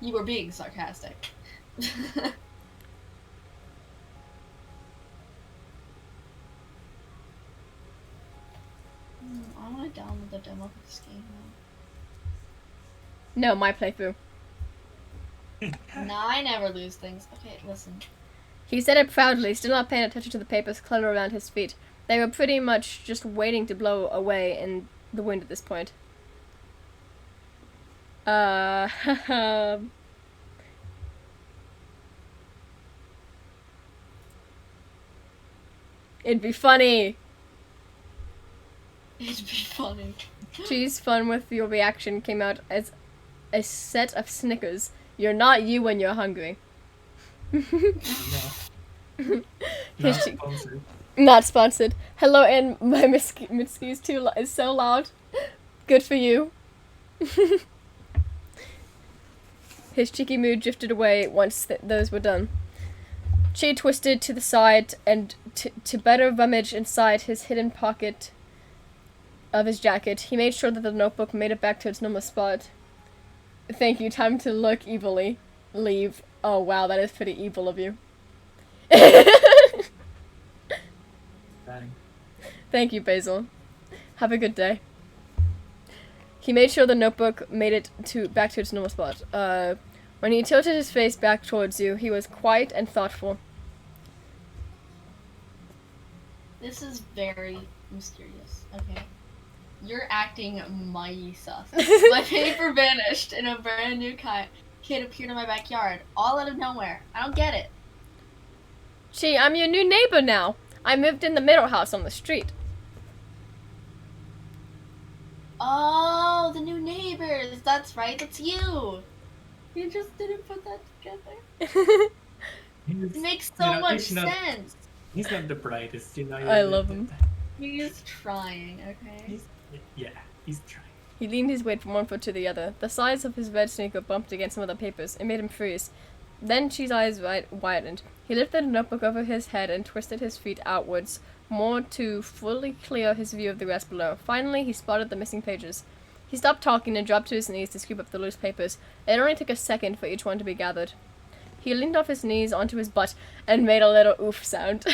You were being sarcastic. I want to download the demo for this game now. No, my playthrough. Nah, I never lose things. Okay, listen. He said it proudly, still not paying attention to the papers clutter around his feet. They were pretty much just waiting to blow away in the wind at this point. It'd be funny. It'd be funny. Cheese fun with your reaction came out as a set of Snickers. You're not you when you're hungry. No. Not His che- sponsored. Not sponsored. Hello, and my Mitsuki is so loud. Good for you. His cheeky mood drifted away once those were done. She twisted to the side and to better rummage inside his hidden pocket of his jacket. He made sure that the notebook made it back to its normal spot. Thank you. Time to look evilly. Leave. Oh wow, that is pretty evil of you. Bang. Thank you, Basil. Have a good day. He made sure the notebook made it back to its normal spot. When he tilted his face back towards you, he was quiet and thoughtful. This is very mysterious, okay? You're acting mighty sus. My paper vanished and a brand new kid appeared in my backyard, all out of nowhere. I don't get it. Gee, I'm your new neighbor now. I moved in the middle house on the street. Oh, the new neighbors. That's right, that's you. You just didn't put that together. It makes so much sense. He's not the brightest, you know. I love him. He's trying, okay? He's trying. He leaned his weight from one foot to the other. The sides of his red sneaker bumped against some of the papers. It made him furious. Then Chi's eyes widened. He lifted a notebook over his head and twisted his feet outwards, more to fully clear his view of the rest below. Finally, he spotted the missing pages. He stopped talking and dropped to his knees to scoop up the loose papers. It only took a second for each one to be gathered. He leaned off his knees onto his butt and made a little oof sound.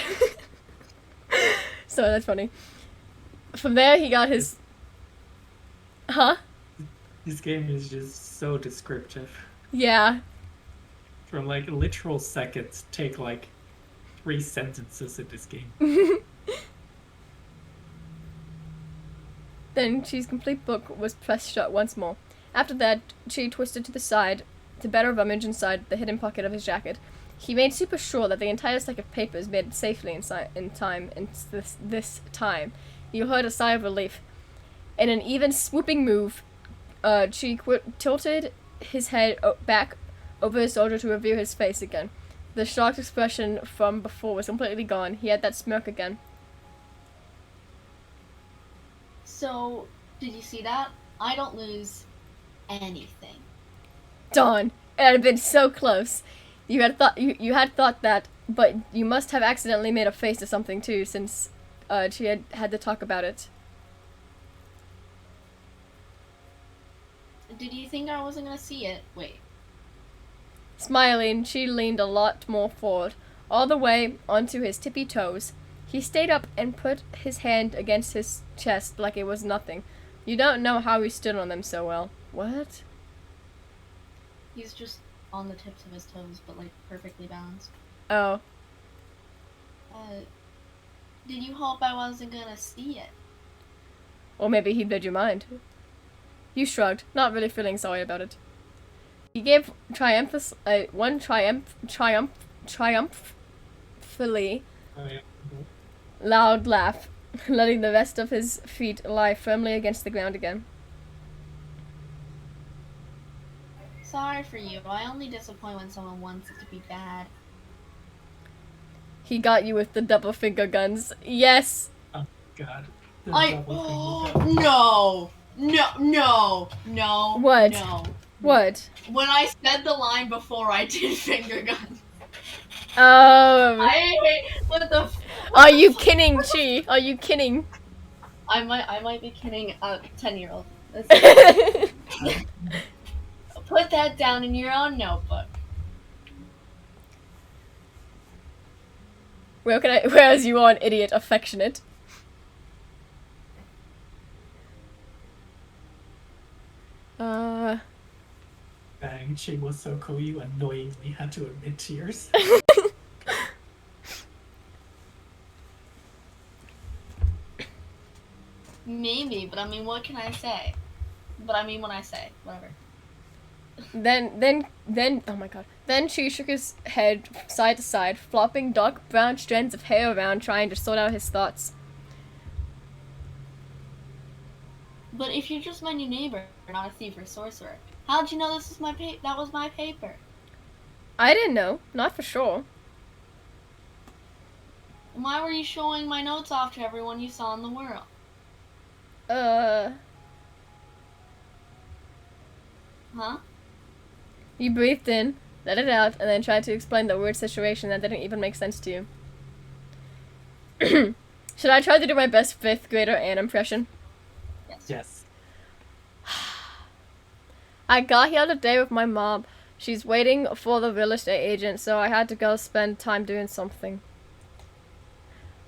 So that's funny. From there, he got his... Huh? This game is just so descriptive. Yeah. From like literal seconds, take like 3 sentences in this game. Then Chi's complete book was pressed shut once more. After that, Chi twisted to the side to better rummage inside the hidden pocket of his jacket. He made super sure that the entire stack of papers made it safely in this time. You heard a sigh of relief. In an even swooping move, Chi tilted his head back over his shoulder to reveal his face again. The shocked expression from before was completely gone. He had that smirk again. So, did you see that? I don't lose anything. Darn, it had been so close. You had thought that, but you must have accidentally made a face or something too, since she had to talk about it. Did you think I wasn't gonna see it? Wait. Smiling, she leaned a lot more forward, all the way onto his tippy toes. He stayed up and put his hand against his chest like it was nothing. You don't know how he stood on them so well. What? He's just on the tips of his toes, but like perfectly balanced. Oh. Did you hope I wasn't gonna see it? Or maybe he'd read your mind. You shrugged, not really feeling sorry about it. He gave triumphantly loud laugh, letting the rest of his feet lie firmly against the ground again. Sorry for you. I only disappoint when someone wants it to be bad. He got you with the double finger guns. Yes. Oh God. No. What? No. What? When I said the line before, I did finger guns. Oh. I hate what the. Are you kidding, Chi? Are you kidding? I might be kidding a 10-year-old. Put that down in your own notebook. Whereas you are an idiot, affectionate. Bang, she was so cool you annoyingly had to admit tears. Maybe, but I mean, what can I say? But I mean, when I say, whatever. Then, oh my god. Then she shook his head side to side, flopping dark brown strands of hair around, trying to sort out his thoughts. But if you're just my new neighbor, not a thief or sorcerer, how'd you know this was that was my paper? I didn't know, not for sure. Why were you showing my notes off to everyone you saw in the world? Huh? You breathed in, let it out, and then try to explain the weird situation that didn't even make sense to you. Should I try to do my best 5th grader Anne impression? Yes. I got here today with my mom. She's waiting for the real estate agent, so I had to go spend time doing something.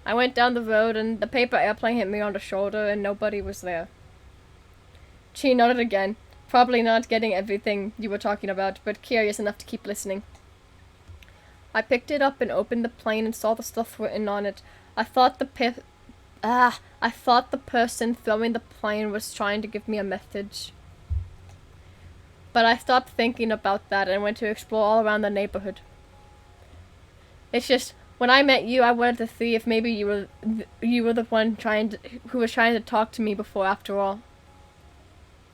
I went down the road, and the paper airplane hit me on the shoulder, and nobody was there. She nodded again, probably not getting everything you were talking about, but curious enough to keep listening. I picked it up and opened the plane and saw the stuff written on it. I thought the person throwing the plane was trying to give me a message. But I stopped thinking about that and went to explore all around the neighborhood. It's just, when I met you, I wanted to see if maybe you were the one who was trying to talk to me before, after all.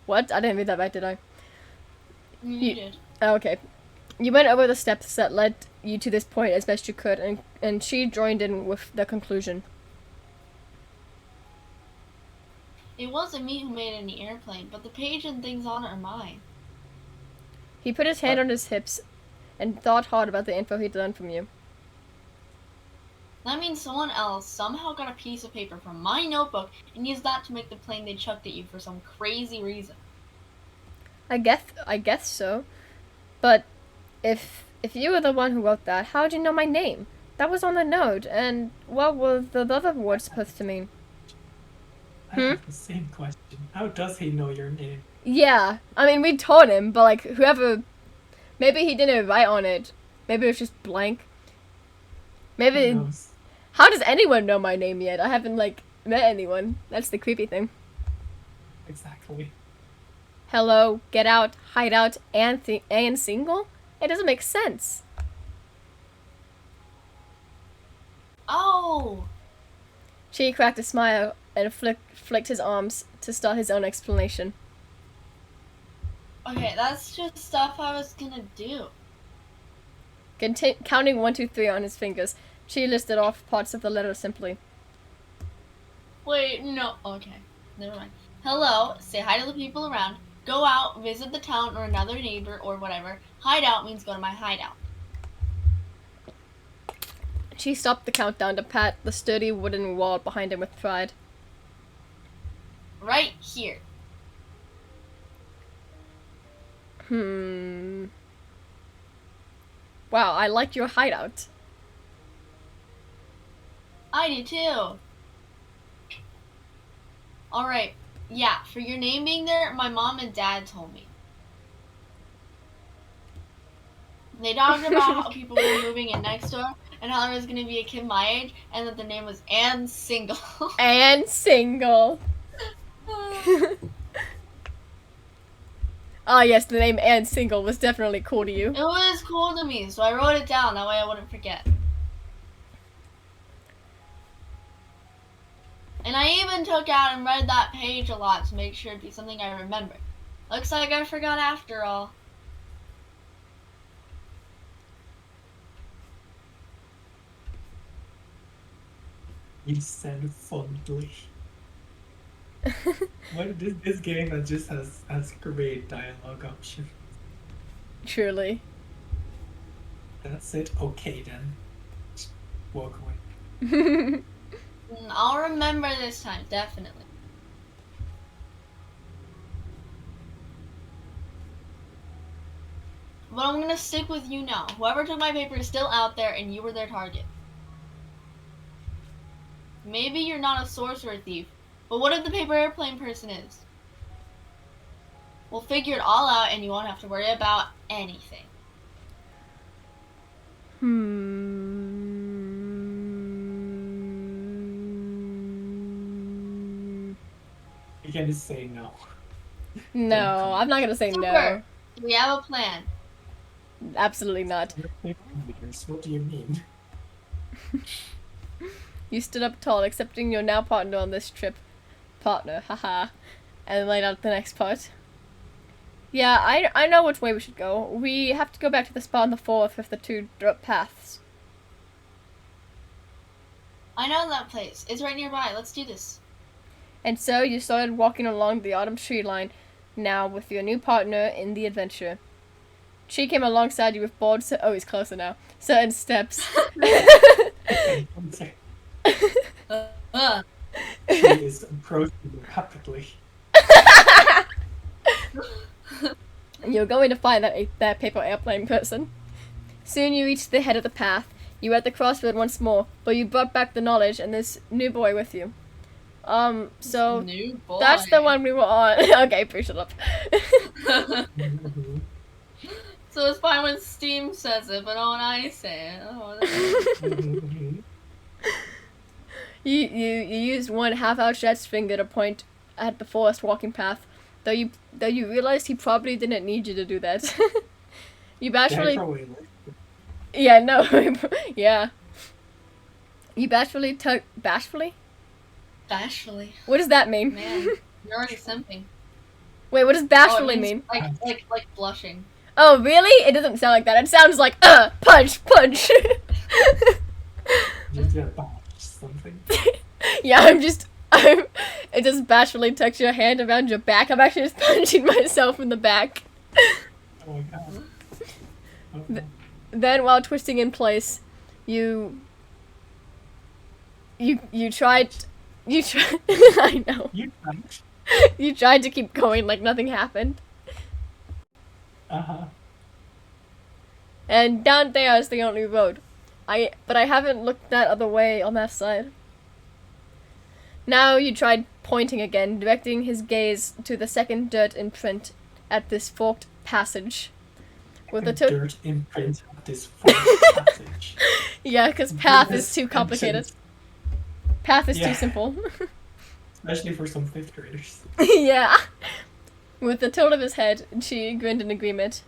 What? I didn't read that right, did I? You did. Oh, okay. You went over the steps that led you to this point as best you could, and she joined in with the conclusion. It wasn't me who made any airplane, but the page and things on it are mine. He put his hand on his hips and thought hard about the info he'd learned from you. That means someone else somehow got a piece of paper from my notebook and used that to make the plane they chucked at you for some crazy reason. I guess so. But if you were the one who wrote that, how'd you know my name? That was on the note, and what were the other words supposed to mean? I have the same question. How does he know your name? Yeah, I mean, we told him, but like, whoever... Maybe he didn't write on it. Maybe it was just blank. Maybe... Who knows? How does anyone know my name yet? I haven't, like, met anyone. That's the creepy thing. Exactly. Hello, get out, hide out, and single? It doesn't make sense. Oh! She cracked a smile and flicked his arms to start his own explanation. Okay, that's just stuff I was gonna do. Counting 1, 2, 3 on his fingers, she listed off parts of the letter simply. Wait, no. Okay, never mind. Hello, say hi to the people around. Go out, visit the town or another neighbor or whatever. Hideout means go to my hideout. She stopped the countdown to pat the sturdy wooden wall behind him with pride. Right here. Wow, I like your hideout. I do too. Alright, yeah, for your name being there, my mom and dad told me. They talked about how people were moving in next door and how there was going to be a kid my age and that the name was Anne Single. And single. Ah, yes, the name Anne Single was definitely cool to you. It was cool to me, so I wrote it down. That way I wouldn't forget. And I even took out and read that page a lot to make sure it'd be something I remembered. Looks like I forgot after all. You said fondly. This game that just has great dialogue options. Truly. That's it. Okay then. Just walk away. I'll remember this time, definitely. But I'm gonna stick with you now. Whoever took my paper is still out there and you were their target. Maybe you're not a sorcerer thief, but what if the paper airplane person is? We'll figure it all out and you won't have to worry about anything. You can just say no. No, I'm not gonna say no. Super. We have a plan. Absolutely not. What do you mean? You stood up tall, accepting your now partner on this trip. Partner, haha. And laid out the next part. Yeah, I know which way we should go. We have to go back to the spot on the 4th with the 2 dirt paths. I know that place. It's right nearby. Let's do this. And so you started walking along the autumn tree line, now with your new partner in the adventure. She came alongside you with bold, oh, he's closer now. Certain steps. Okay, one second. She is approaching rapidly. You're going to find that paper airplane person. Soon you reach the head of the path. You are at the crossroad once more, but you brought back the knowledge and this new boy with you. So New boy. that's the one we were on. Okay, please shut up. Mhm. So it's fine when Steam says it, but not when I say it. Oh, Mhm. You used one half outstretched finger to point at the forest walking path, though you realized he probably didn't need you to do that. You bashfully, Probably like yeah, no, yeah. You bashfully. Bashfully. What does that mean? Man, you're already simping. Wait, what does Oh, it bashfully means mean? like blushing. Oh, really? It doesn't sound like that. It sounds like punch. just get bash something. Yeah, it just bashfully tucks your hand around your back. I'm actually just punching myself in the back. Oh my god. Okay. Then, while twisting in place, you tried. I know. You punch. You tried to keep going like nothing happened. Uh-huh. And down there is the only road. But I haven't looked that other way on that side. Now you tried pointing again, directing his gaze to the second dirt imprint at this forked passage. With the dirt imprint of this forest passage. Yeah, because path is too complicated. Path is Yeah. too simple. Especially for some 5th graders. Yeah. With the tilt of his head, she grinned in agreement.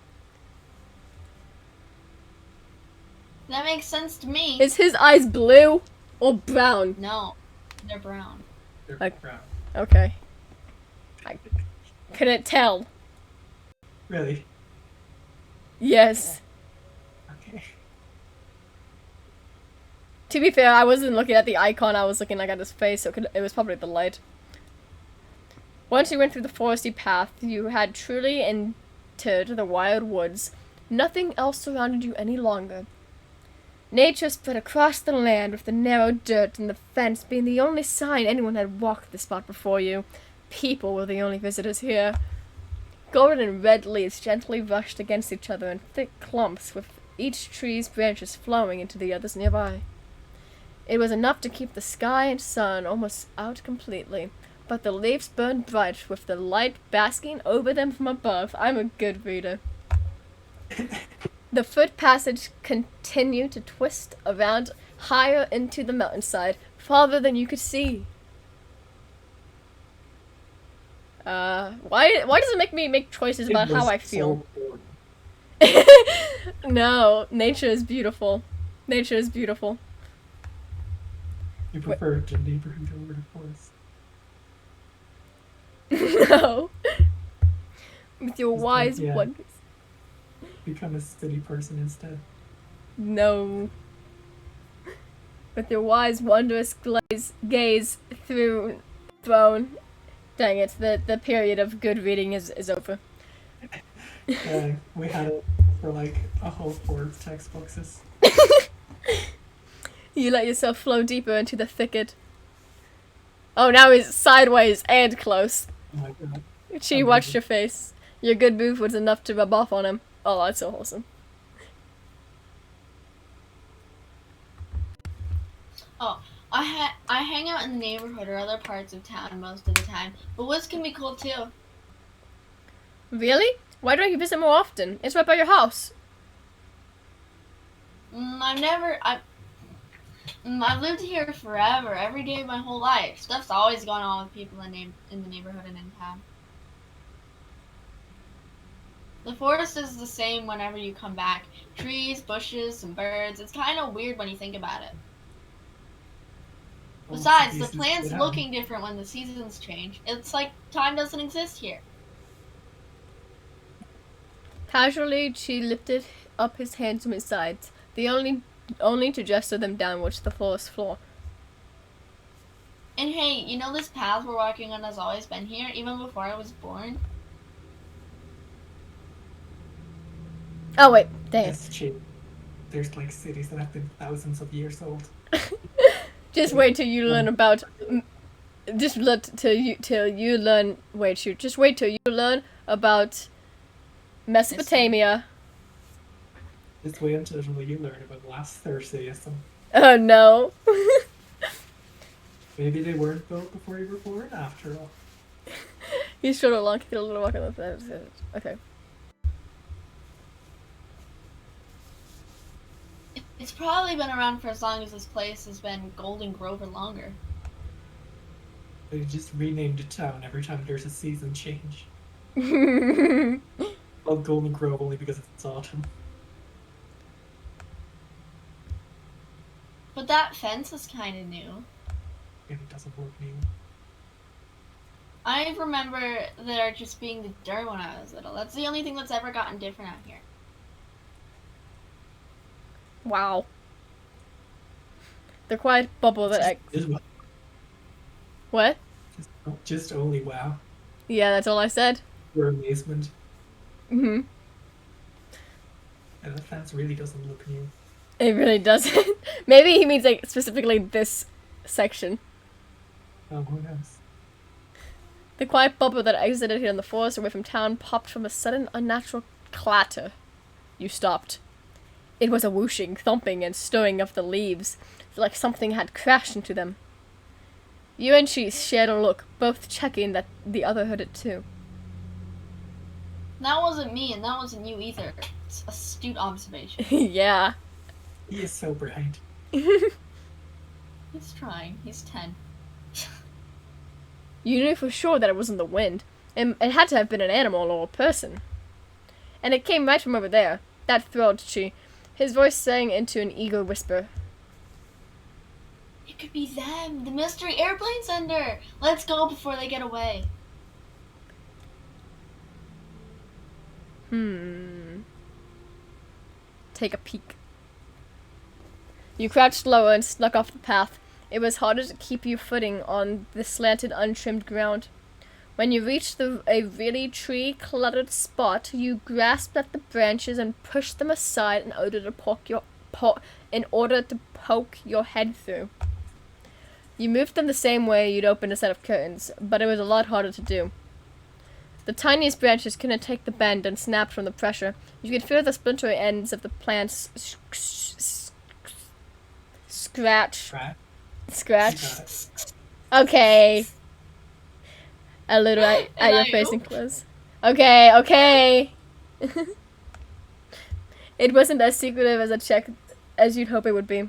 That makes sense to me. Is his eyes blue or brown? No, they're brown. They're Like- brown. Okay. I couldn't tell. Really? Yes. Okay. To be fair, I wasn't looking at the icon, I was looking like at his face, so it was probably the light. Once you went through the foresty path, you had truly entered the wild woods. Nothing else surrounded you any longer. Nature spread across the land, with the narrow dirt and the fence being the only sign anyone had walked the spot before you. People were the only visitors here. Golden and red leaves gently brushed against each other in thick clumps, with each tree's branches flowing into the others nearby. It was enough to keep the sky and sun almost out completely, but the leaves burned bright with the light basking over them from above. I'm a good reader. The foot passage continued to twist around higher into the mountainside, farther than you could see. Why does it make me make choices about how I feel? So boring. No, nature is beautiful. Nature is beautiful. You prefer the neighborhood over the forest. No. With your It's wise like, yeah. wonders. Become a city person instead. No. With your wise, wondrous gaze thrown. Dang it, the period of good reading is over. We had it for like a whole 4 textbooks. You let yourself flow deeper into the thicket. Oh, now he's sideways and close. Oh my god. She watched your face. Your good move was enough to rub off on him. Oh, that's so wholesome. Oh, I hang out in the neighborhood or other parts of town most of the time, but woods can be cool too. Really? Why don't you visit more often? It's right by your house. I've lived here forever, every day of my whole life. Stuff's always going on with people in the neighborhood and in town. The forest is the same whenever you come back. Trees, bushes, some birds. It's kind of weird when you think about it. Besides, the plants looking different when the seasons change. It's like time doesn't exist here. Casually, she lifted up his hands from his sides, only to gesture them downwards to the forest floor. And hey, you know this path we're walking on has always been here, even before I was born? Oh wait, dang it. It's cheap. There's like cities that have been thousands of years old. Just wait till you learn about. Just let till you learn. Wait, shoot. Just wait till you learn about Mesopotamia. Just wait until you learn about last Thursdayism. Oh no. Maybe they weren't built before you were born, after all. He's short or long. Get a little walk on the. Okay. It's probably been around for as long as this place has been Golden Grove or longer. They just renamed a town every time there's a season change. Well, Golden Grove only because it's autumn. But that fence is kind of new. And it doesn't look new. I remember there just being the dirt when I was little. That's the only thing that's ever gotten different out here. Wow. The quiet bubble that What? Just only wow. Yeah, that's all I said. Your amazement. Mhm. And the fence really doesn't look new. It really doesn't. Maybe he means like specifically this section. Oh, who knows? The quiet bubble that exited here in the forest away from town popped from a sudden unnatural clatter. You stopped. It was a whooshing, thumping, and stirring of the leaves, like something had crashed into them. You and she shared a look, both checking that the other heard it too. That wasn't me, and that wasn't you either. It's astute observation. Yeah. He is so bright. He's trying. He's 10. You knew for sure that it wasn't the wind. It had to have been an animal or a person. And it came right from over there. That thrilled Chi. His voice sang into an eager whisper. It could be them, the mystery airplane sender. Let's go before they get away. Take a peek. You crouched lower and snuck off the path. It was harder to keep you footing on the slanted, untrimmed ground. When you reached a really tree-cluttered spot, you grasped at the branches and pushed them aside in order to poke your head through. You moved them the same way you'd open a set of curtains, but it was a lot harder to do. The tiniest branches couldn't take the bend and snapped from the pressure. You could feel the splintery ends of the plants scratch. Okay. A little at your face and close. Okay. It wasn't as secretive as a check as you'd hope it would be.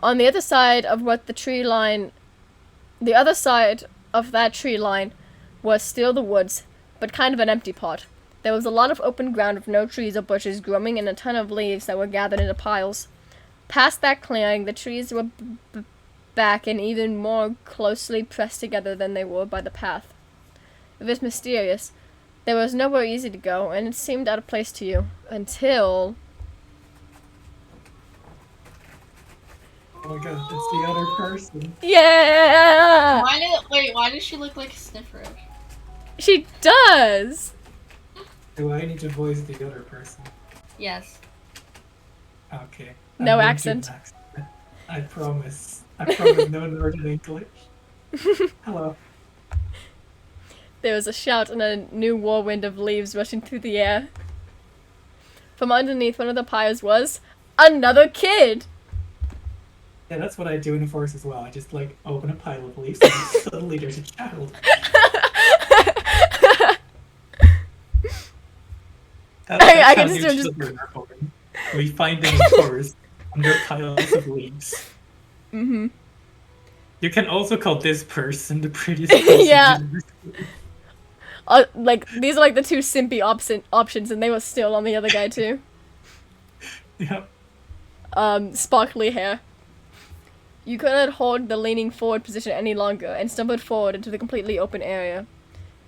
On the other side of that tree line was still the woods, but kind of an empty pot. There was a lot of open ground with no trees or bushes growing and a ton of leaves that were gathered into piles. Past that clearing, the trees were back and even more closely pressed together than they were by the path. It was mysterious. There was nowhere easy to go, and it seemed out of place to you. Until... Oh my god, it's the other person. Yeah! Why does she look like a sniffer? She does! Do I need to voice the other person? Yes. Okay. No I won't do accent. an accent. I promise. I promise no Northern English. Hello. There was a shout and a new whirlwind of leaves rushing through the air. From underneath one of the piles was another kid! Yeah, that's what I do in a forest as well. I just like open a pile of leaves and suddenly there's a child. I can just we find them in the forest under piles of leaves. Mm-hmm. You can also call this person the prettiest person. Yeah. in Like, these are like the two simpy options, and they were still on the other guy too. Yeah. Sparkly hair. You couldn't hold the leaning forward position any longer, and stumbled forward into the completely open area.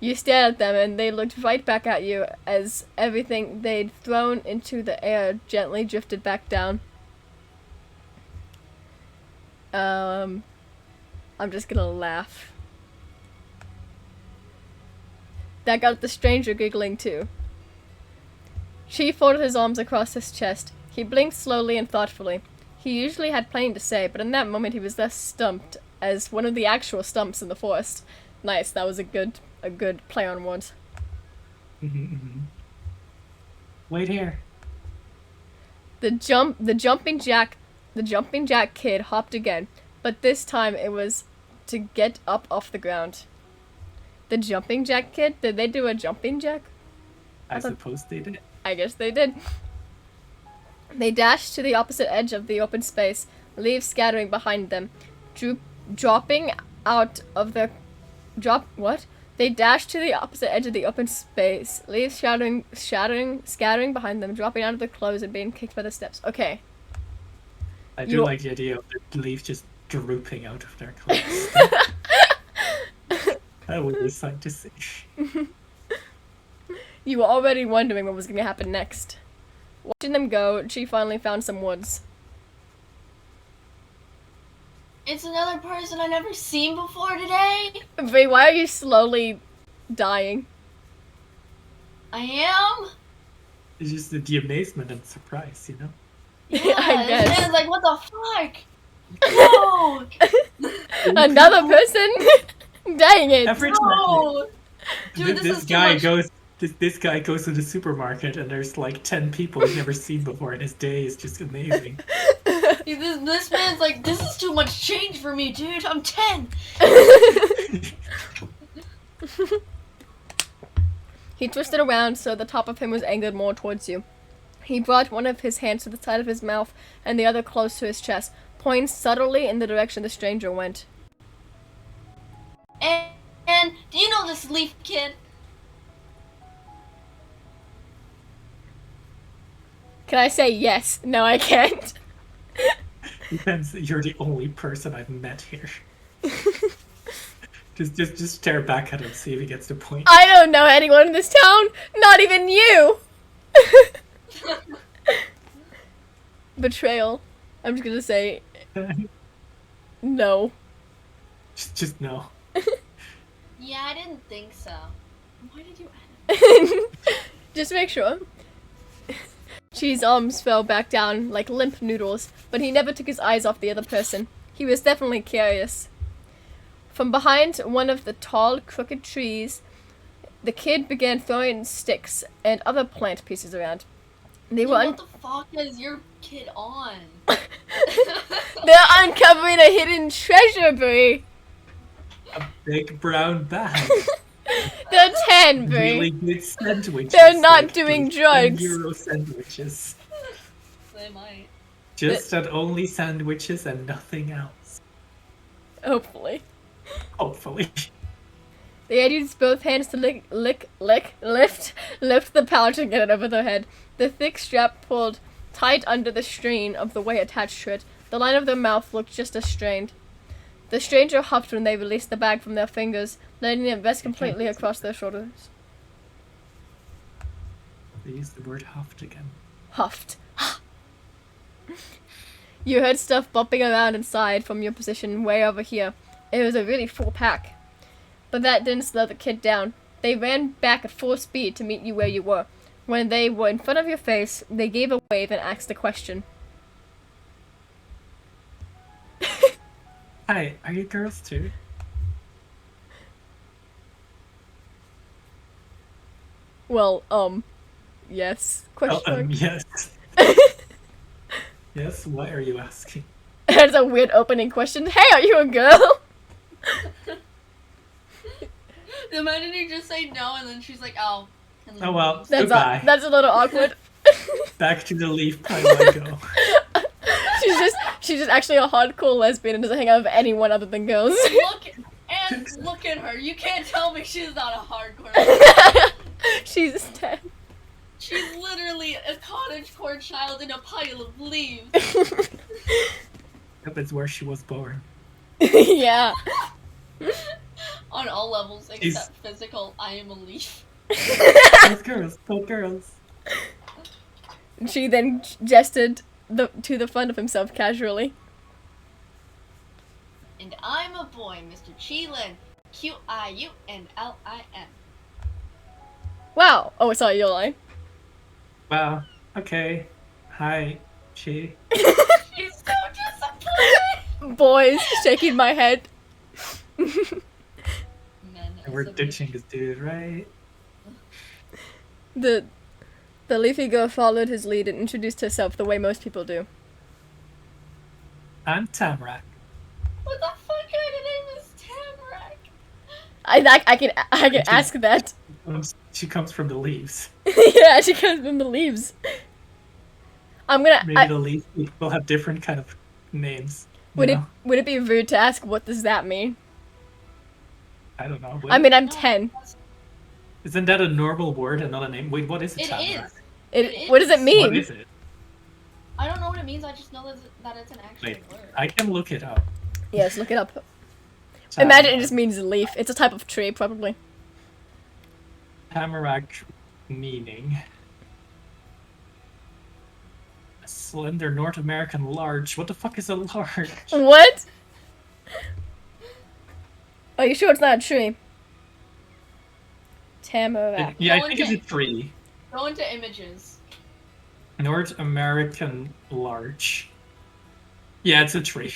You stared at them, and they looked right back at you as everything they'd thrown into the air gently drifted back down. I'm just gonna laugh. That got the stranger giggling too. Chi folded his arms across his chest. He blinked slowly and thoughtfully. He usually had plenty to say, but in that moment he was less stumped as one of the actual stumps in the forest. Nice, that was a good play on words. Wait here. The jumping jack kid hopped again, but this time it was to get up off the ground. The jumping jack kid? Did they do a jumping jack? I suppose they did. I guess they did. They dashed to the opposite edge of the open space, leaves scattering behind them. Dropping out of the... What? They dashed to the opposite edge of the open space, leaves scattering behind them, dropping out of their clothes and being kicked by the steps. Okay. I do like the idea of the leaves just drooping out of their clothes. That would be a sight to see. You were already wondering what was going to happen next. Watching them go, she finally found some woods. It's another person I've never seen before today. Vee, why are you slowly dying? I am? It's just the amazement and surprise, you know? Yeah, I guess. This man's like, what the fuck? No! Another person? Dang it. Every time No! Dude, this is too much. This guy goes to the supermarket and there's like 10 people he's never seen before and his day is just amazing. This man's like, this is too much change for me, dude. I'm 10. He twisted around so the top of him was angled more towards you. He brought one of his hands to the side of his mouth and the other close to his chest, pointing subtly in the direction the stranger went. And do you know this Leaf kid? Can I say yes? No, I can't. Depends. You're the only person I've met here. just stare back at him, see if he gets the point. I don't know anyone in this town. Not even you. Betrayal. I'm just gonna say no. just no. Yeah, I didn't think so. Why did you ask? Just make sure. Chi's arms fell back down like limp noodles, but he never took his eyes off the other person. He was definitely curious. From behind one of the tall, crooked trees, the kid began throwing sticks and other plant pieces around. They were What the fuck is your kid on? They're uncovering a hidden treasure, Brie. A big brown bag. They're 10, Brie. Really good sandwiches. They're not like doing those drugs. 10-euro sandwiches. They might. Just that only sandwiches and nothing else. Hopefully. Hopefully. They had used both hands to lift the pouch and get it over their head. The thick strap pulled tight under the strain of the weight attached to it. The line of their mouth looked just as strained. The stranger huffed when they released the bag from their fingers, letting it rest completely across their shoulders. They used the word huffed again. Huffed. You heard stuff bumping around inside from your position way over here. It was a really full pack. But that didn't slow the kid down. They ran back at full speed to meet you where you were. When they were in front of your face, they gave a wave and asked a question. Hi, are you girls too? Well, yes. Question mark. Yes. Yes, why are you asking? That's a weird opening question. Hey, are you a girl? Imagine you just say no and then she's like, oh. And then Oh well, That's goodbye. that's a little awkward. Back to the leaf pile I go. She's just actually a hardcore lesbian and doesn't hang out with anyone other than girls. Look at her. You can't tell me she's not a hardcore. She's 10. She's literally a cottagecore child in a pile of leaves. Yep, it's where she was born. Yeah. On all levels except physical, I am a leaf. Both girls. She then gestured to the front of himself casually. And I'm a boy, Mr. Qilin. Q-I-U-N-L-I-N. Wow. Oh, sorry, your line. Wow. Okay. Hi, she. She's so disappointed. Boys, shaking my head. Men And we're as a ditching bitch. this dude, right? The leafy girl followed his lead and introduced herself the way most people do. I'm Tamrak. What the fuck kind of name is Tamrak? I can ask that. She comes from the leaves. Yeah, she comes from the leaves. I'm gonna. Maybe the leaf people have different kind of names. Would You it know? would it be rude to ask what does that mean? I don't know. I mean, I'm No, 10. Isn't that a normal word and not a name? Wait, what is a it Tamrak? is. What does it is. mean? What is it? I don't know what it means. I just know that it's an actual Wait, word. I can look it up. Yes, look it up. Imagine it Tamrak. just means leaf. It's a type of tree, probably. Tamarack meaning a slender North American larch. What the fuck is a larch? What? Are you sure it's not a tree? Tamarack. Yeah, I Go think it's into- a tree. Go into images. North American larch. Yeah, it's a tree.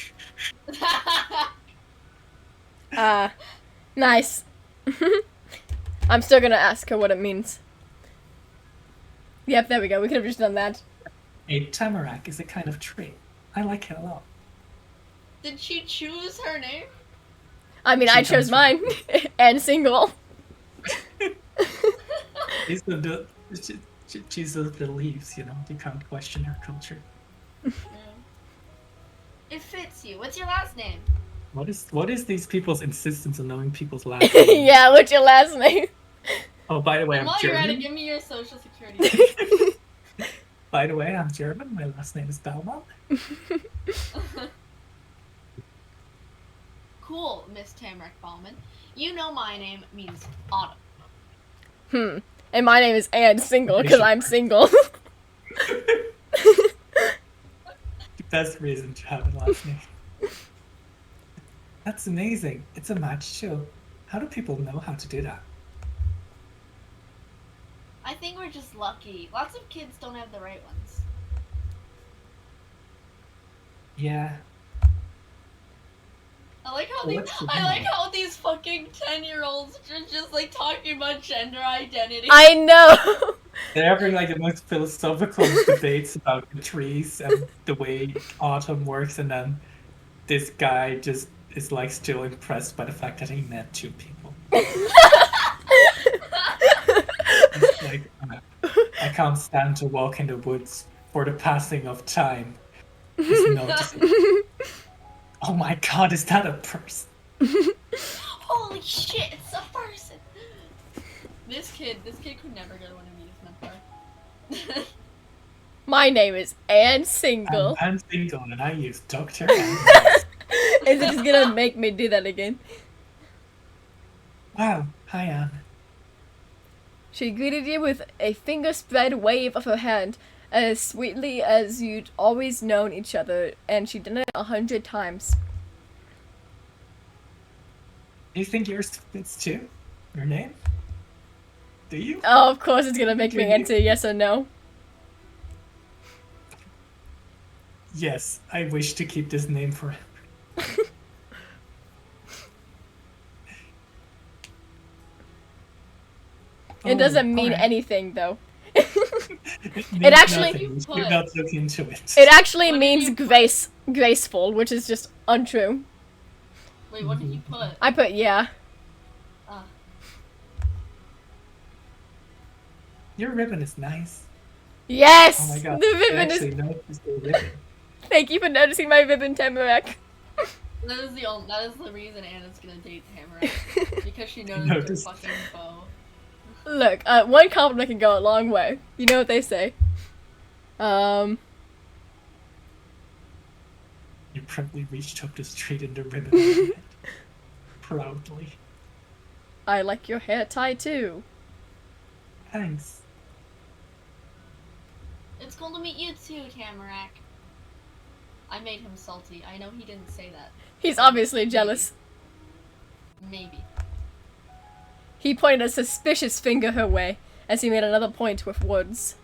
Nice. I'm still gonna ask her what it means. Yep, there we go. We could have just done that. A tamarack is a kind of tree. I like it a lot. Did she choose her name? I mean, She I chose comes mine. And single. She's she's of the leaves, you know. You can't question her culture. It fits you. What's your last name? What is these people's insistence on knowing people's last names? Yeah, what's your last name? Oh, by the way, I'm While you're at it, German. give me your social security. By the way, I'm German. My last name is Baumann. Cool, Miss Tamrak Ballman. You know my name means autumn. And my name is Anne Single because I'm single. Best reason to have a last name. That's amazing. It's a match too. How do people know how to do that? I think we're just lucky. Lots of kids don't have the right ones. Yeah. I like how Well, these. what's the I like name? how these fucking 10-year-olds are just like talking about gender identity. I know. They're having like the most philosophical debates about the trees and the way autumn works, and then this guy just is like still impressed by the fact that he met two people. It's like, I can't stand to walk in the woods for the passing of time. Just noticing. Oh my god, is that a person? Holy shit, it's a person. This kid could never go to one of these mentor. My name is Anne Single. I'm single and I use Doctor. Is it just gonna make me do that again? Wow, hi Anne. She greeted you with a finger-spread wave of her hand, as sweetly as you'd always known each other, and she did it 100 times. Do you think yours fits too? Your name? Do you? Oh, of course it's gonna make me Can you- answer yes or no. Yes, I wish to keep this name forever. It doesn't mean alright. anything, though. It actually- nothing. We should not look into it. It actually What did means you put? graceful, which is just untrue. Wait, what did you put? I put yeah. Your ribbon is nice. Yes! Oh my god. The I ribbon actually is. noticed the ribbon. Thank you for noticing my ribbon, Tamarack. That is the reason Anna's gonna date Tamara. Because she knows her Noticed. fucking bow. Look, one compliment can go a long way. You know what they say. You proudly reached up the street in the ribbon. on your head. Proudly. I like your hair tie too. Thanks. It's cool to meet you too, Tamarack. I made him salty. I know he didn't say that. He's obviously jealous. Maybe. He pointed a suspicious finger her way as he made another point with words.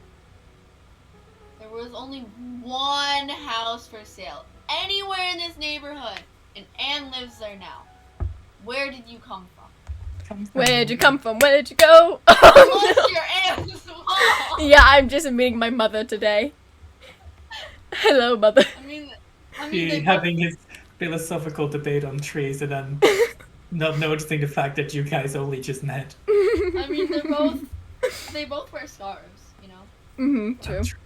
was only one house for sale anywhere in this neighborhood, and Anne lives there now. Where did you come from? Where'd you come from? Where'd you go? What's Oh, your Anne's mom? no. Yeah, I'm just meeting my mother today. Hello, mother. I mean, He they both, having his philosophical debate on trees and then not noticing the fact that you guys only just met. I mean, they both wear scarves, you know. True. That's true.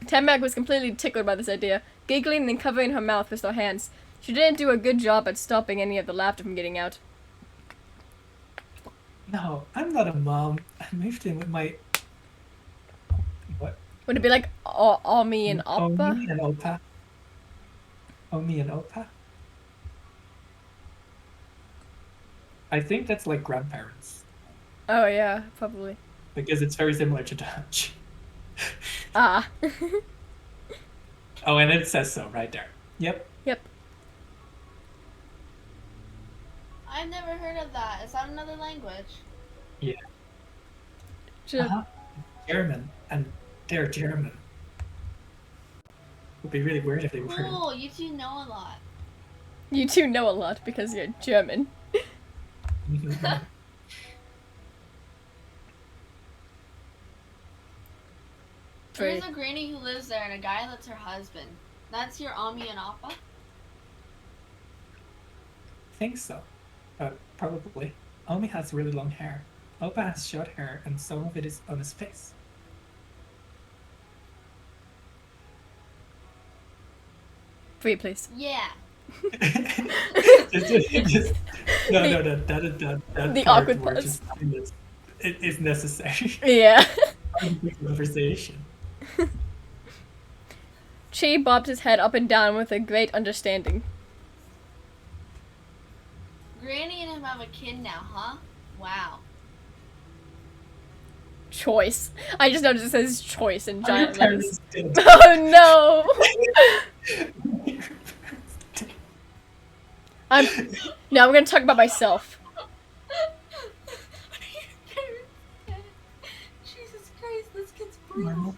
Tamrak was completely tickled by this idea, giggling and covering her mouth with her hands. She didn't do a good job at stopping any of the laughter from getting out. No, I'm not a mom. I moved in with my... What? Would it be like Ami and Appa? Omi and Opa. Omi and Opa? I think that's like grandparents. Oh yeah, probably. Because it's very similar to Dutch. Ah. Oh, and it says so right there. Yep. Yep. I've never heard of that. Is that another language? Yeah. Should- Uh-huh. German. And they're German. Would be really weird if they weren't. Cool, you two know a lot. You two know a lot because you're German. Very- There's a granny who lives there and a guy that's her husband. That's your Ami and Appa? I think so. Probably. Omi has really long hair. Opa has short hair, and some of it is on his face. Free, please. Yeah. Just- no, that The part awkward where pause. it is necessary. Yeah. Conversation. Chi bobbed his head up and down with a great understanding. Granny and him have a kid now, huh? Wow. Choice. I just noticed it says choice in Are your giant letters. parents dead? Oh no! I'm gonna talk about myself. Jesus Christ, this kid's brutal. Normal.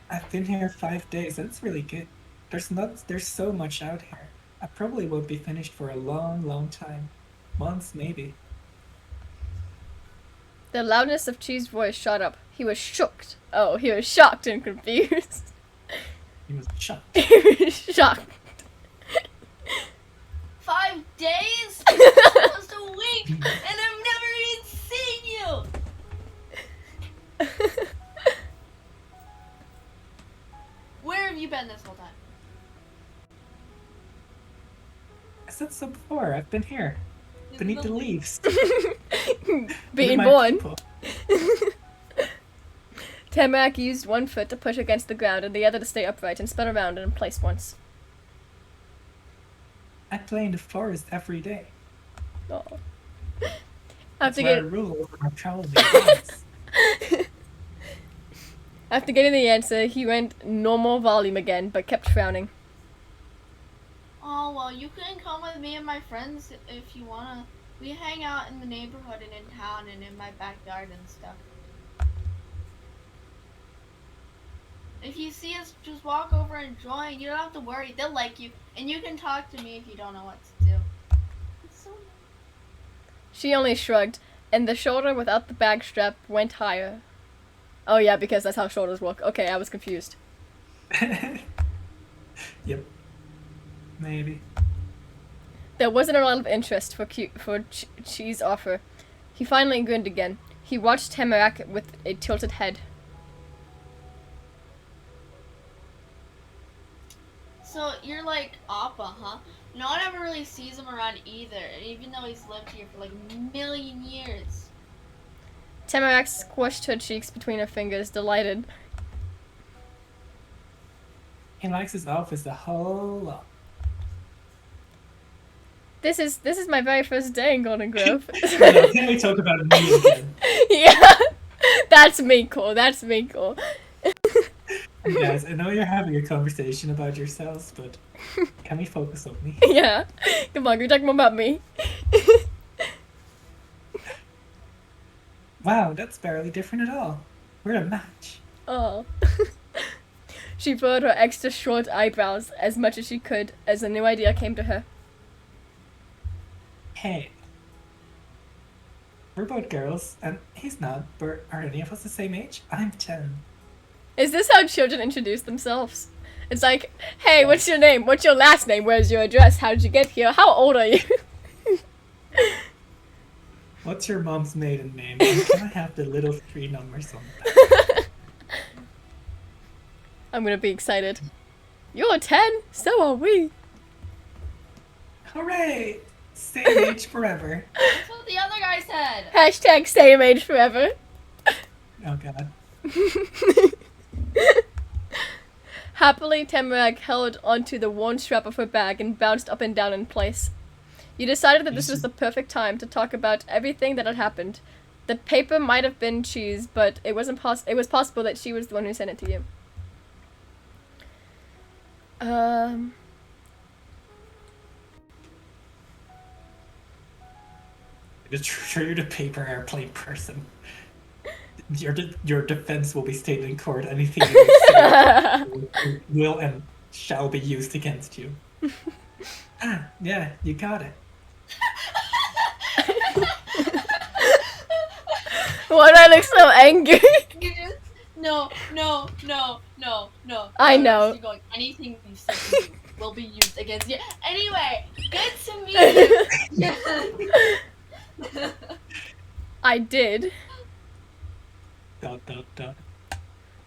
I've been here 5 days. That's really good. There's so much out here. I probably won't be finished for a long, long time. Months, maybe. The loudness of Chi's voice shot up. He was shocked. Oh, he was shocked and confused. He was shocked. He was shocked. 5 days? Almost a week, and I've never even seen you. Where have you been this whole time? I said so before. I've been here. Beneath the leaves. Being With my born. people. Tamrak used one foot to push against the ground and the other to stay upright and spun around in place once. I play in the forest every day. Oh. That's After, why I get, rule over my traveling dogs. after getting the answer, he went normal volume again, but kept frowning. Oh, well, you can come with me and my friends if you wanna. We hang out in the neighborhood and in town and in my backyard and stuff. If you see us, just walk over and join. You don't have to worry. They'll like you. And you can talk to me if you don't know what to do. It's so nice. She only shrugged, and the shoulder without the bag strap went higher. Oh yeah, because that's how shoulders work. Okay, I was confused. Yep. Maybe. There wasn't a lot of interest for Chi's offer. He finally grinned again. He watched Tamrak with a tilted head. So you're like Appa, huh? No one ever really sees him around either, even though he's lived here for like a million years. Tamrak squished her cheeks between her fingers, delighted. He likes his office a whole lot. This is my very first day in Golden Grove. No, can we talk about me again? Yeah, that's me cool. That's me cool. Guys, I know you're having a conversation about yourselves, but can we focus on me? Yeah, come on, can we talk more about me? Wow, that's barely different at all. We're a match. Oh. She furrowed her extra short eyebrows as much as she could as a new idea came to her. Hey. We're both girls, and he's not, but are any of us the same age? I'm 10. Is this how children introduce themselves? It's like, hey, what's your name? What's your last name? Where's your address? How did you get here? How old are you? What's your mom's maiden name? And can I have the little 3 numbers on that? I'm gonna be excited. You're 10, so are we. Hooray! Same age forever. That's what the other guy said. Hashtag same age forever. Oh god. Happily, Tamarack held onto the worn strap of her bag and bounced up and down in place. You decided that this was the perfect time to talk about everything that had happened. The paper might have been cheese, but it was possible that she was the one who sent it to you. I just sure you're the paper airplane person. Your defense will be stated in court. Anything you say will and shall be used against you. Yeah, you got it. Why do I look so angry? No. I know. You're going, anything you say to me will be used against you. Anyway, good to meet you. I did. ...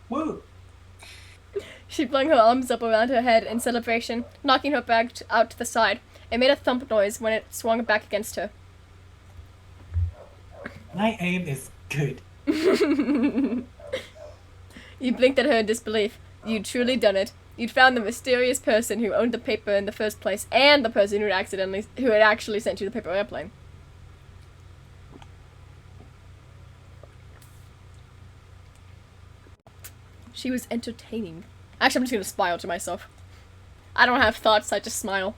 Whoa! She flung her arms up around her head in celebration, knocking her bag out to the side. It made a thump noise when it swung back against her. My aim is good. You blinked at her in disbelief. You'd truly done it. You'd found the mysterious person who owned the paper in the first place, and the person who had actually sent you the paper airplane. She was entertaining. Actually, I'm just gonna smile to myself. I don't have thoughts, I just smile.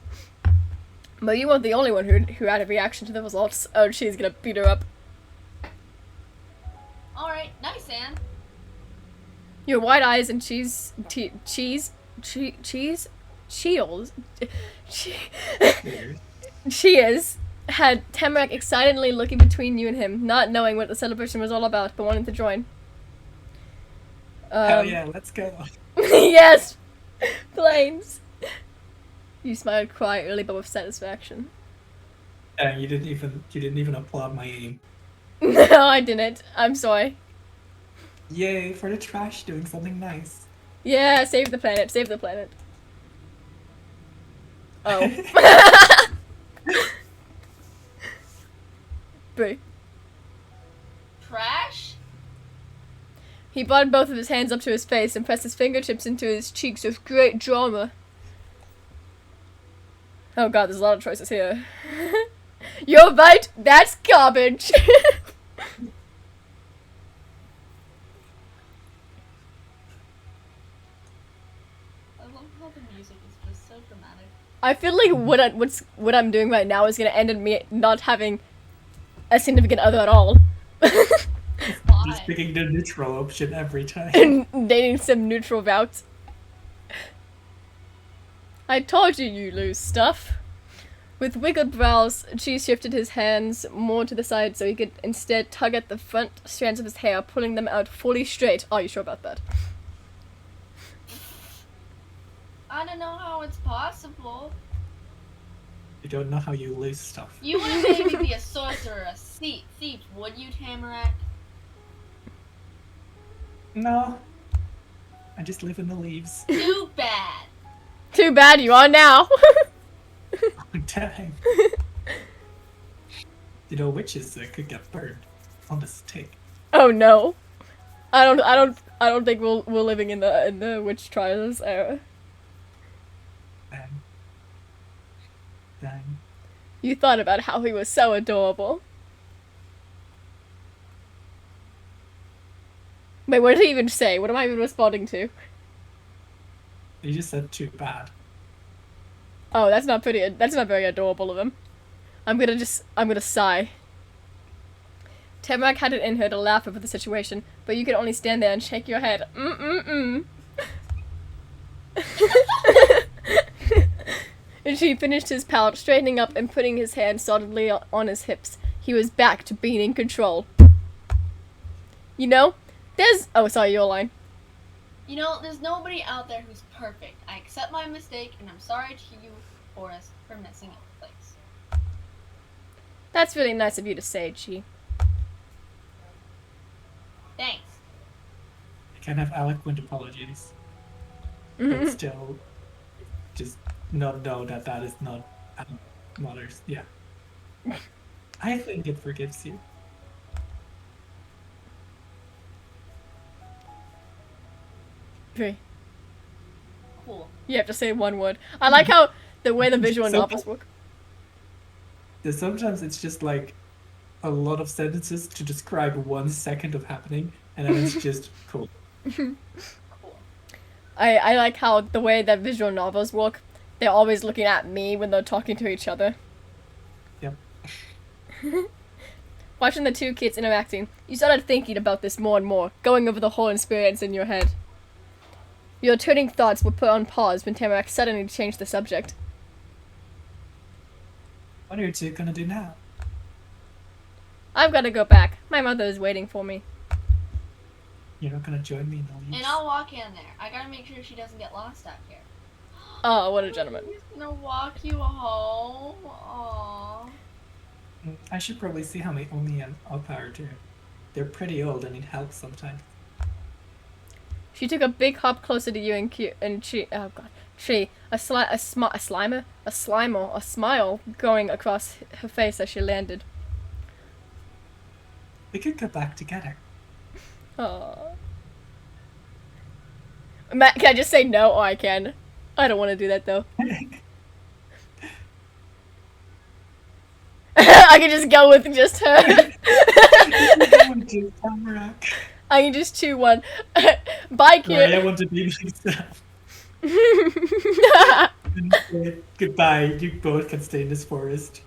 But you weren't the only one who had a reaction to the results. Oh, she's gonna beat her up. Alright, nice, Anne. Your wide eyes and cheese had Tamarack excitedly looking between you and him, not knowing what the celebration was all about, but wanting to join. Hell yeah, let's go. Yes! Planes! You smiled quietly but with satisfaction. You didn't even applaud my aim. No, I didn't. I'm sorry. Yay for the trash doing something nice. Yeah, save the planet, save the planet. Oh. Boo. Trash? He brought both of his hands up to his face and pressed his fingertips into his cheeks with great drama. Oh god, there's a lot of choices here. You're right, that's garbage! I love how the music is just so dramatic. I feel like what I'm doing right now is gonna end in me not having a significant other at all. Just picking the neutral option every time. And dating some neutral route. I told you you lose stuff. With wiggled brows, Cheese shifted his hands more to the side so he could instead tug at the front strands of his hair, pulling them out fully straight. Are you sure about that? I don't know how it's possible. You don't know how you lose stuff. You wouldn't maybe be a sorcerer, a thief, would you, Tamarack? No. I just live in the leaves. Too bad. Too bad you are now. Oh, dang. You know, witches could get burned on the stake. Oh no. I don't think we're living in the witch trials era. Dang. Dang. You thought about how he was so adorable. Wait, what did he even say? What am I even responding to? You just said too bad. Oh, that's not very adorable of him. I'm gonna sigh. Tamarack had it in her to laugh over the situation, but you could only stand there and shake your head. And she finished his palate, straightening up and putting his hand solidly on his hips. He was back to being in control. You know, there's... Oh, sorry, your line. You know, there's nobody out there who's perfect. I accept my mistake, and I'm sorry to you, Forrest, for messing up the place. That's really nice of you to say, Chi. Thanks. I can have eloquent apologies, but still, just not know that that is not matters. Yeah. I think it forgives you. Okay. Cool. You have to say one word. I like how the way the visual novels work. Sometimes it's just like a lot of sentences to describe 1 second of happening, and then it's just cool. Cool. I like how the way that visual novels work, they're always looking at me when they're talking to each other. Yep. Watching the two kids interacting, you started thinking about this more and more, going over the whole experience in your head. Your turning thoughts were put on pause when Tamarack suddenly changed the subject. What are you two gonna do now? I've got to go back. My mother is waiting for me. You're not gonna join me, no use. And I'll walk in there. I gotta make sure she doesn't get lost out here. Oh, what a gentleman. He's gonna walk you home. Aww. I should probably see how my Omi and Oppa are doing. They're pretty old and need help sometimes. She took a big hop closer to you and she, oh god, a smile going across her face as she landed. We could go back together. Aww. Matt, can I just say no? Oh, I can. I don't want to do that though. I can just go with just her. I can just chew one. Bye, kid. Right, I want to be myself. Goodbye. You both can stay in this forest.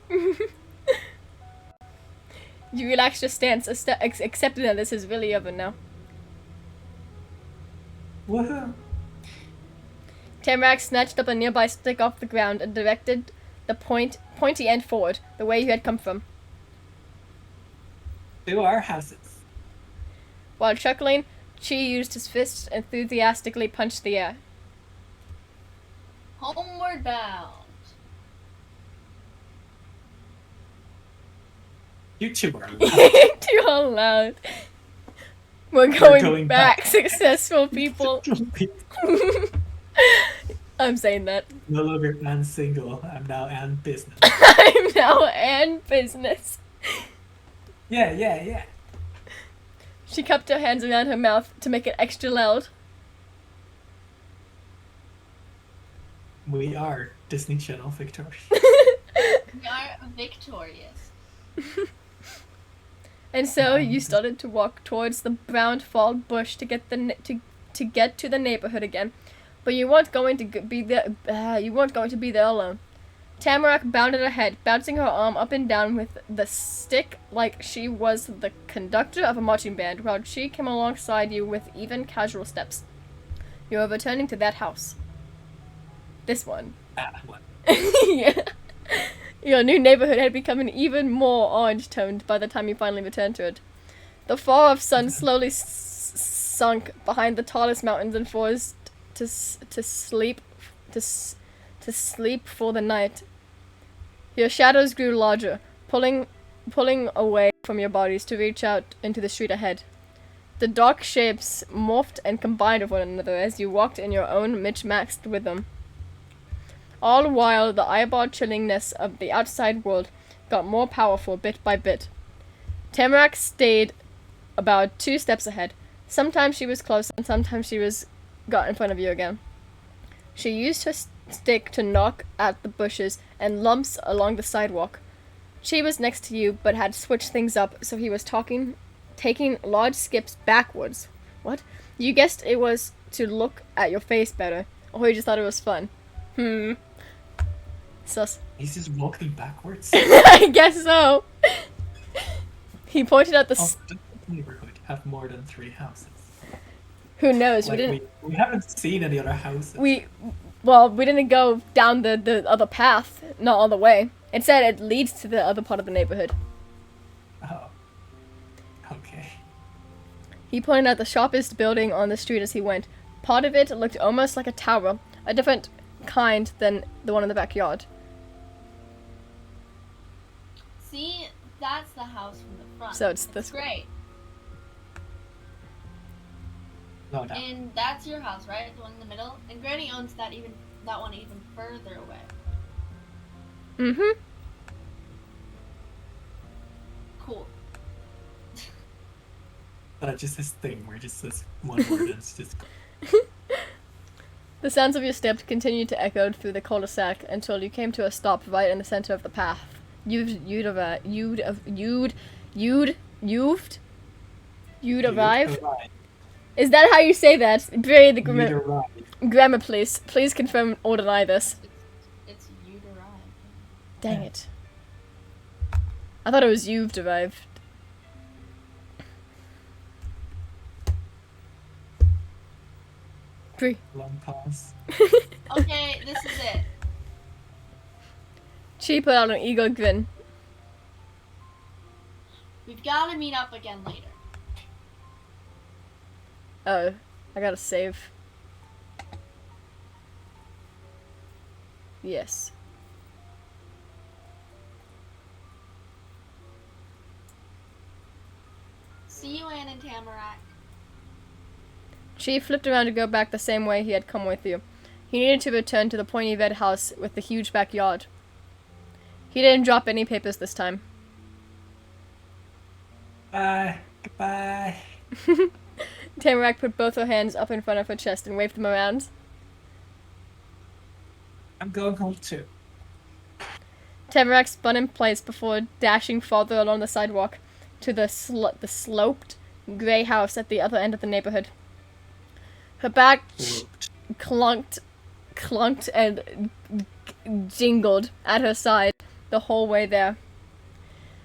You relaxed your stance, accepting that this is really over now. Woohoo! Tamarack snatched up a nearby stick off the ground and directed the pointy end forward, the way you had come from. To our houses. While chuckling, Chi used his fists and enthusiastically punched the air. Homeward bound. You two are loud. Too loud. We're going back, successful people. I'm saying that. No longer Anne single. I'm now Anne business. I'm now Anne business. Yeah. She cupped her hands around her mouth to make it extra loud. We are Disney Channel victorious. We are victorious. And so you started to walk towards the brown fall bush to get to get to the neighborhood again, but you weren't going to be there. You weren't going to be there alone. Tamarack bounded ahead, bouncing her arm up and down with the stick like she was the conductor of a marching band, while she came alongside you with even casual steps. You were returning to that house. This one. What? Yeah. Your new neighborhood had become even more orange-toned by the time you finally returned to it. The far off sun slowly sunk behind the tallest mountains and forced to sleep for the night. Your shadows grew larger, pulling away from your bodies to reach out into the street ahead. The dark shapes morphed and combined with one another as you walked in your own mismatched rhythm. All the while, the eyeball chillingness of the outside world got more powerful bit by bit. Tamarack stayed about 2 steps ahead. Sometimes she was close, and sometimes she got in front of you again. She used her stick to knock at the bushes and lumps along the sidewalk. She was next to you, but had switched things up, so he was taking large skips backwards. What? You guessed it was to look at your face better, or you just thought it was fun. Sus. He's just walking backwards. I guess so. He pointed out the. Does the neighborhood have more than 3 houses? Who knows? Like, we haven't seen any other houses. We didn't go down the other path, not all the way. It said it leads to the other part of the neighborhood. Oh. Okay. He pointed out the sharpest building on the street as he went. Part of it looked almost like a tower, a different kind than the one in the backyard. See, that's the house from the front. So it's this one. Great. No, no. And that's your house, right? The one in the middle. And Granny owns that one even further away. Mm-hmm. Cool. Just this thing where just this one word and it's just. The sounds of your steps continued to echo through the cul-de-sac until you came to a stop right in the center of the path. You'd arrived? Is that how you say that? Bury the grammar, please. Please confirm or deny this. It's you'd arrived. Dang it. I thought it was you've arrived. Long pause. Okay, this is it. She put out an eager grin. We've got to meet up again later. Oh, I gotta save. Yes. See you, Anne and Tamarack. She flipped around to go back the same way he had come with you. He needed to return to the pointy red house with the huge backyard. He didn't drop any papers this time. Bye. Goodbye. Tamarack put both her hands up in front of her chest and waved them around. I'm going home too. Tamarack spun in place before dashing farther along the sidewalk to the sloped grey house at the other end of the neighborhood. Her back clunked and jingled at her side the whole way there.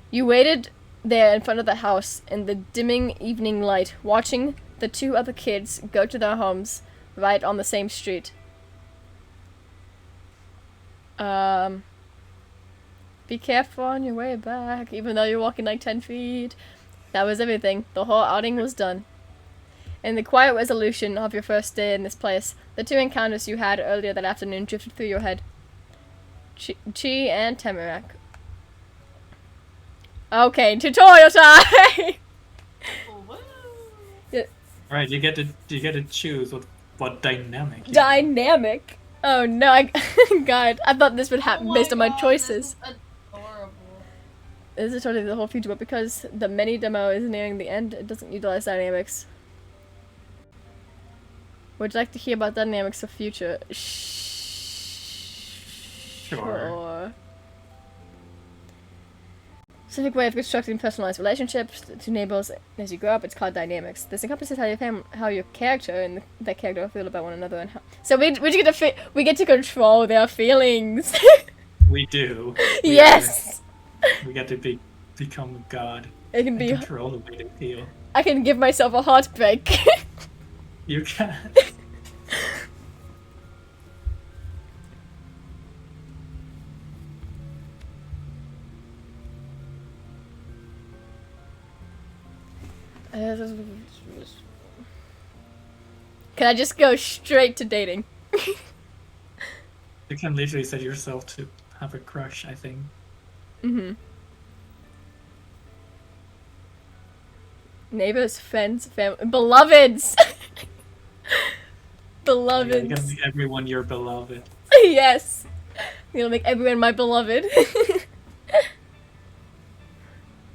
You waited there in front of the house in the dimming evening light, watching the 2 other kids go to their homes right on the same street. Be careful on your way back, even though you're walking like 10 feet. That was everything. The whole outing was done. In the quiet resolution of your first day in this place, the 2 encounters you had earlier that afternoon drifted through your head. Chi and Tamarack. Okay, tutorial time! Right, you get to choose what dynamic. Dynamic? Oh no, God, I thought this would happen based on my choices. This is adorable. This is totally the whole future, but because the mini demo is nearing the end, it doesn't utilize dynamics. Would you like to hear about dynamics of future? Sure. Specific way of constructing personalized relationships to neighbors as you grow up. It's called dynamics. This encompasses how your character and that character feel about one another, and how. So we get to control their feelings. We do. Yes. We get to become God. It can be control the way they feel. I can give myself a heartbreak. You can. Can I just go straight to dating? You can literally set yourself to have a crush, I think. Mm-hmm. Neighbors, friends, family, beloveds! Beloveds. You're gonna make everyone your beloved. Yes! I'm gonna make everyone my beloved.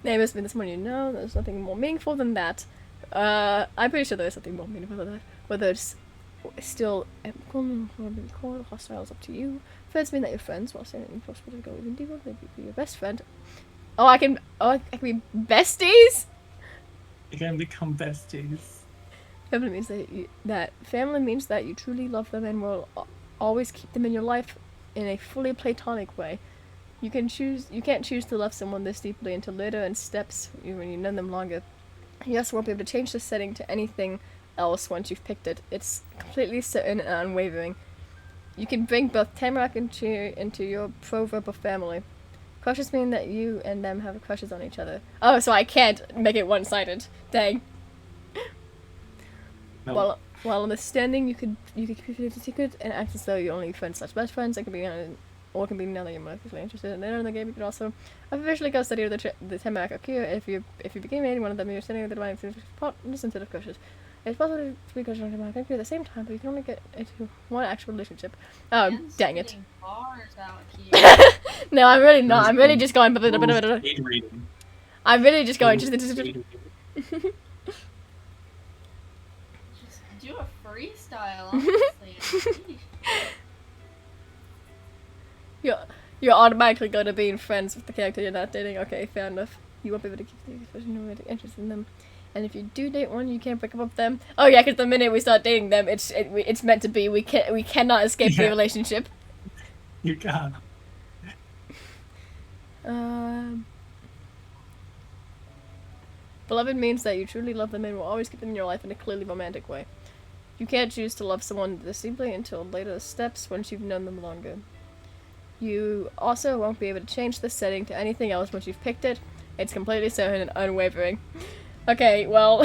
Neighbors, been this morning. No, there's nothing more meaningful than that. I'm pretty sure there is something more meaningful than that. Whether it's still hostile is up to you. Friends mean that you're friends, while saying impossible to go even deeper. Maybe be your best friend. I can be besties? You can become besties. Family means family means that you truly love them and will always keep them in your life in a fully platonic way. You can't choose to love someone this deeply until later in steps when you've known them longer. You also won't be able to change the setting to anything else once you've picked it. It's completely certain and unwavering. You can bring both Tamarack into your pro-verbal family. Crushes mean that you and them have crushes on each other. Oh, so I can't make it one-sided. Dang. No. While understanding, you could keep it a secret and act as though you're only friends/best friends. It can be or it can be now that you're more physically interested in the game. You could also officially go study the Tamarack or Kira. If you became any one of them, you're studying the divine partners instead of crushes. It's possible to be crushes on Tamarack and Kira at the same time, but you can only get into one actual relationship. Oh, Man's dang it. spitting bars out here. No, I'm really not. I'm really just going. Speed reading. I'm really just going. Speed Just. reading. Just do a freestyle, honestly. You're automatically going to be friends with the character you're not dating. Okay, fair enough. You won't be able to keep the expression romantic interest in them. And if you do date one, you can't break up with them. Oh yeah, because the minute we start dating them, it's meant to be. We cannot escape the Yeah. relationship. You can. Beloved means that you truly love them and will always keep them in your life in a clearly romantic way. You can't choose to love someone this deeply until later steps once you've known them longer. You also won't be able to change the setting to anything else once you've picked it. It's completely certain and unwavering. Okay, well...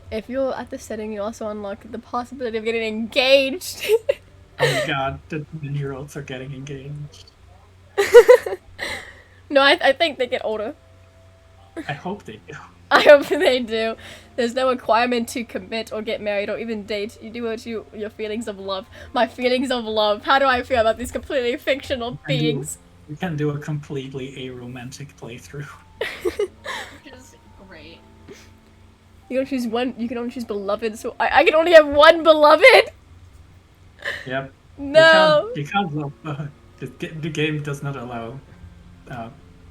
if you're at the setting, you also unlock the possibility of getting engaged. Oh my god, the 10-year-olds are getting engaged. No, I think they get older. I hope they do. I hope they do. There's no requirement to commit or get married or even date. You do what your feelings of love. My feelings of love. How do I feel about these completely fictional beings? You can do a completely aromantic playthrough. Which is great. You can choose one. You can only choose beloved. So I can only have one beloved. Yep. No. You can't love. The game does not allow.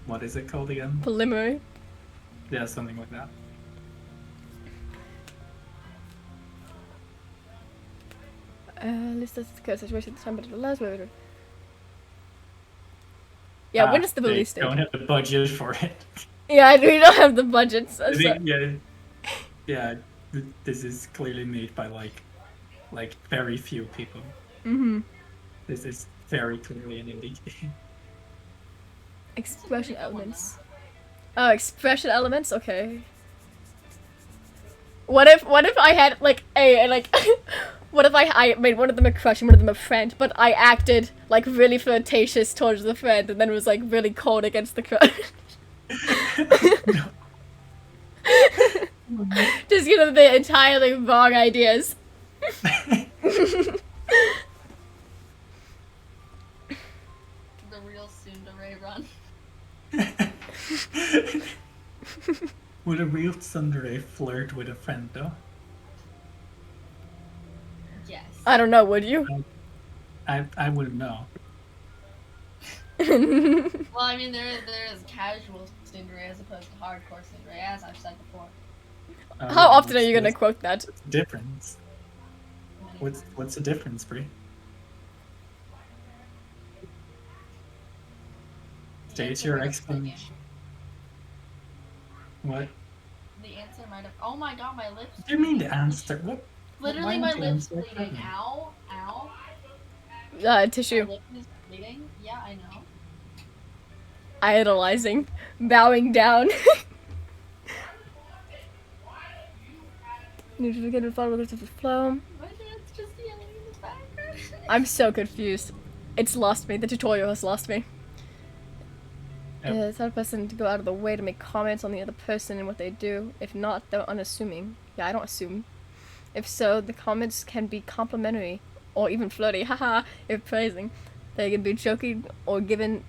What is it called again? Preliminary. Yeah, something like that. List the current situation at the time, but it allows whatever. Yeah, when is the release They date? don't have the budget for it. Yeah, we don't have the budgets. So. Yeah. This is clearly made by like very few people. Mm-hmm. This is very clearly an indie game. Expression elements. Oh, expression elements. Okay. What if I had like what if I made one of them a crush and one of them a friend, but I acted like really flirtatious towards the friend and then was like really cold against the crush. Just the entirely wrong ideas. The real tsundere run. Would a real tsundere flirt with a friend though? Yes. I don't know, would you? I wouldn't know. Well, I mean, there is casual tsundere as opposed to hardcore tsundere, as I've said before. How often are you gonna quote that? What's the difference? What's the difference, Brie? State your explanation. What? The answer might have. Oh my god, my lips. What do you mean the answer? What? Literally, why my would you lips answer bleeding. that? Ow, ow. Tissue. My lip is bleeding. Yeah, I know. Idolizing. Bowing down. Need to get a follow the flow. My dad's just yelling in the background. I'm so confused. It's lost me. The tutorial has lost me. Yep. It's not a person to go out of the way to make comments on the other person and what they do. If not, they're unassuming. Yeah, I don't assume. If so, the comments can be complimentary or even flirty, haha, if praising. They can be joking or giving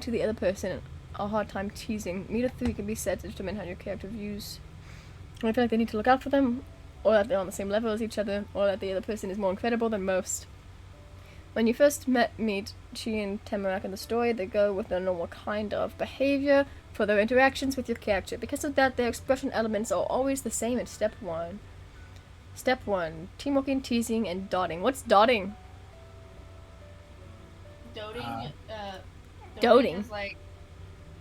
to the other person a hard time teasing. Neither three can be said to determine how your character views. I feel like they need to look out for them, or that they're on the same level as each other, or that the other person is more incredible than most. When you first meet Chi and Tamarack in the story, they go with their normal kind of behavior for their interactions with your character. Because of that, their expression elements are always the same in step 1. Step 1, teamworking, teasing, and dotting. What's dotting? doting. Doting? Is like,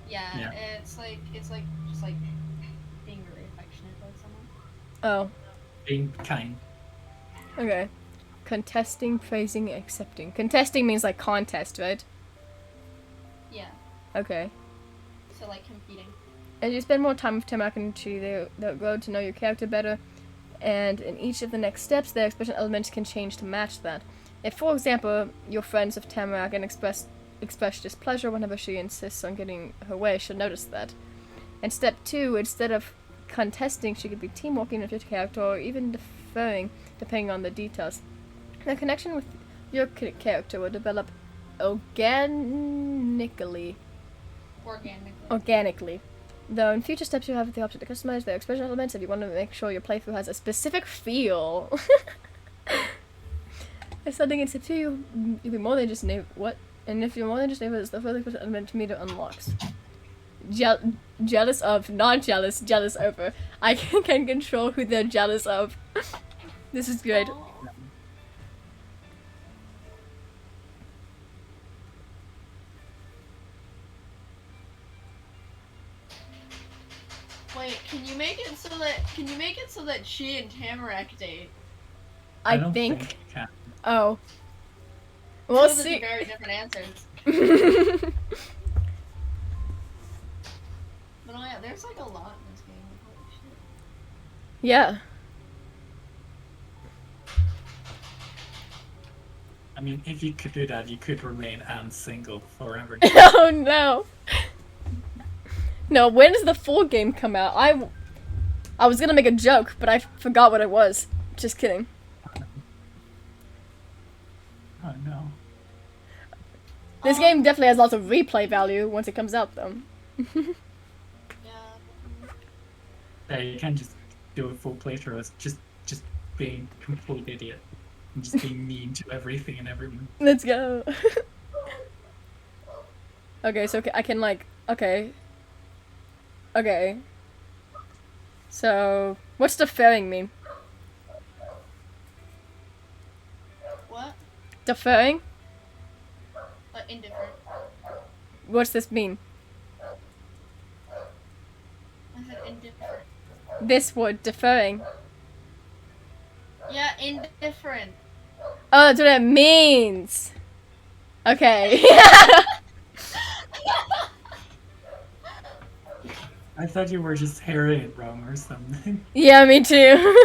Yeah. it's like just like being really affectionate towards someone. Oh, Being kind. okay. Contesting, praising, accepting. Contesting means like contest, right? Yeah. Okay. So like competing. As you spend more time with Tamaki and Chi, they'll grow to know your character better, and in each of the next steps, their expression elements can change to match that. If, for example, you're friends with Tamarack and express displeasure whenever she insists on getting her way, she'll notice that. And step 2, instead of contesting, she could be teamworking with your character or even deferring, depending on the details. The connection with your character will develop organically. Though in future steps you have the option to customize their expression elements if you want to make sure your playthrough has a specific feel. If something in step 2, you'll be more than just what? And if you're more than just neighbors, the further expression element meter unlocks. Jealous of, not jealous, jealous over. I can control who they're jealous of. This is great. Oh. Wait, can you make it so that she and Tamarack date? I don't think. you can. Oh. We'll Those are see. very different answers. But oh yeah, there's like a lot in this game. Holy shit. Yeah. I mean, if you could do that, you could remain single forever. Oh no. No, when does the full game come out? I was gonna make a joke, but I forgot what it was. Just kidding. Oh no. This game definitely has lots of replay value once it comes out, though. Yeah. Yeah, you can't just do a full playthrough. It's just being a complete idiot. And just being mean to everything and everyone. Let's go. Okay, so I can like, okay. So, what's deferring mean? What? Deferring? Indifferent. What's this mean? I said indifferent. This word, deferring. Yeah, indifferent. Oh, that's what it means. Okay. I thought you were just hearing it wrong or something. Yeah, me too.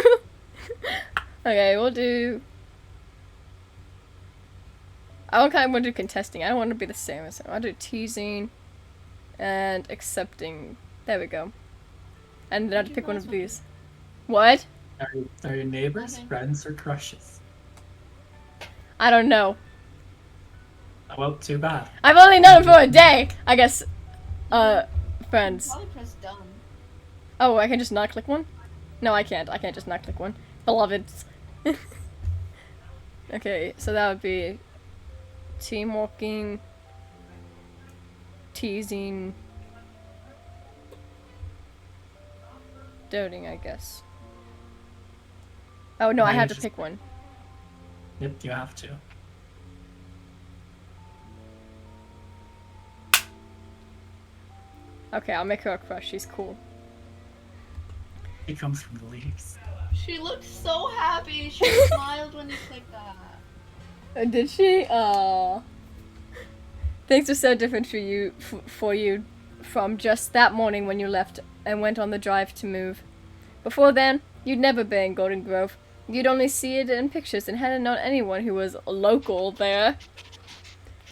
Okay, we'll do. I don't kind of want to do contesting. I don't want to be the same as him. I'll do teasing and accepting. There we go. And then I have to pick one of these. What? Are your neighbors, Nothing. friends, or crushes? I don't know. Well, too bad. I've only known him for a day. I guess. Friends. Probably press done. Oh, I can just not click one? No, I can't. I can't just not click one. Beloveds. Okay, so that would be teamworking, teasing, doting, I guess. Oh no, I Now have you to just- pick one. Yep, you have to. Okay, I'll make her a crush. She's cool. It comes from the leaves. She looked so happy. She smiled when you clicked that. Did she? Things were so different for you, from just that morning when you left and went on the drive to move. Before then, you'd never been in Golden Grove. You'd only see it in pictures and hadn't known anyone who was local there.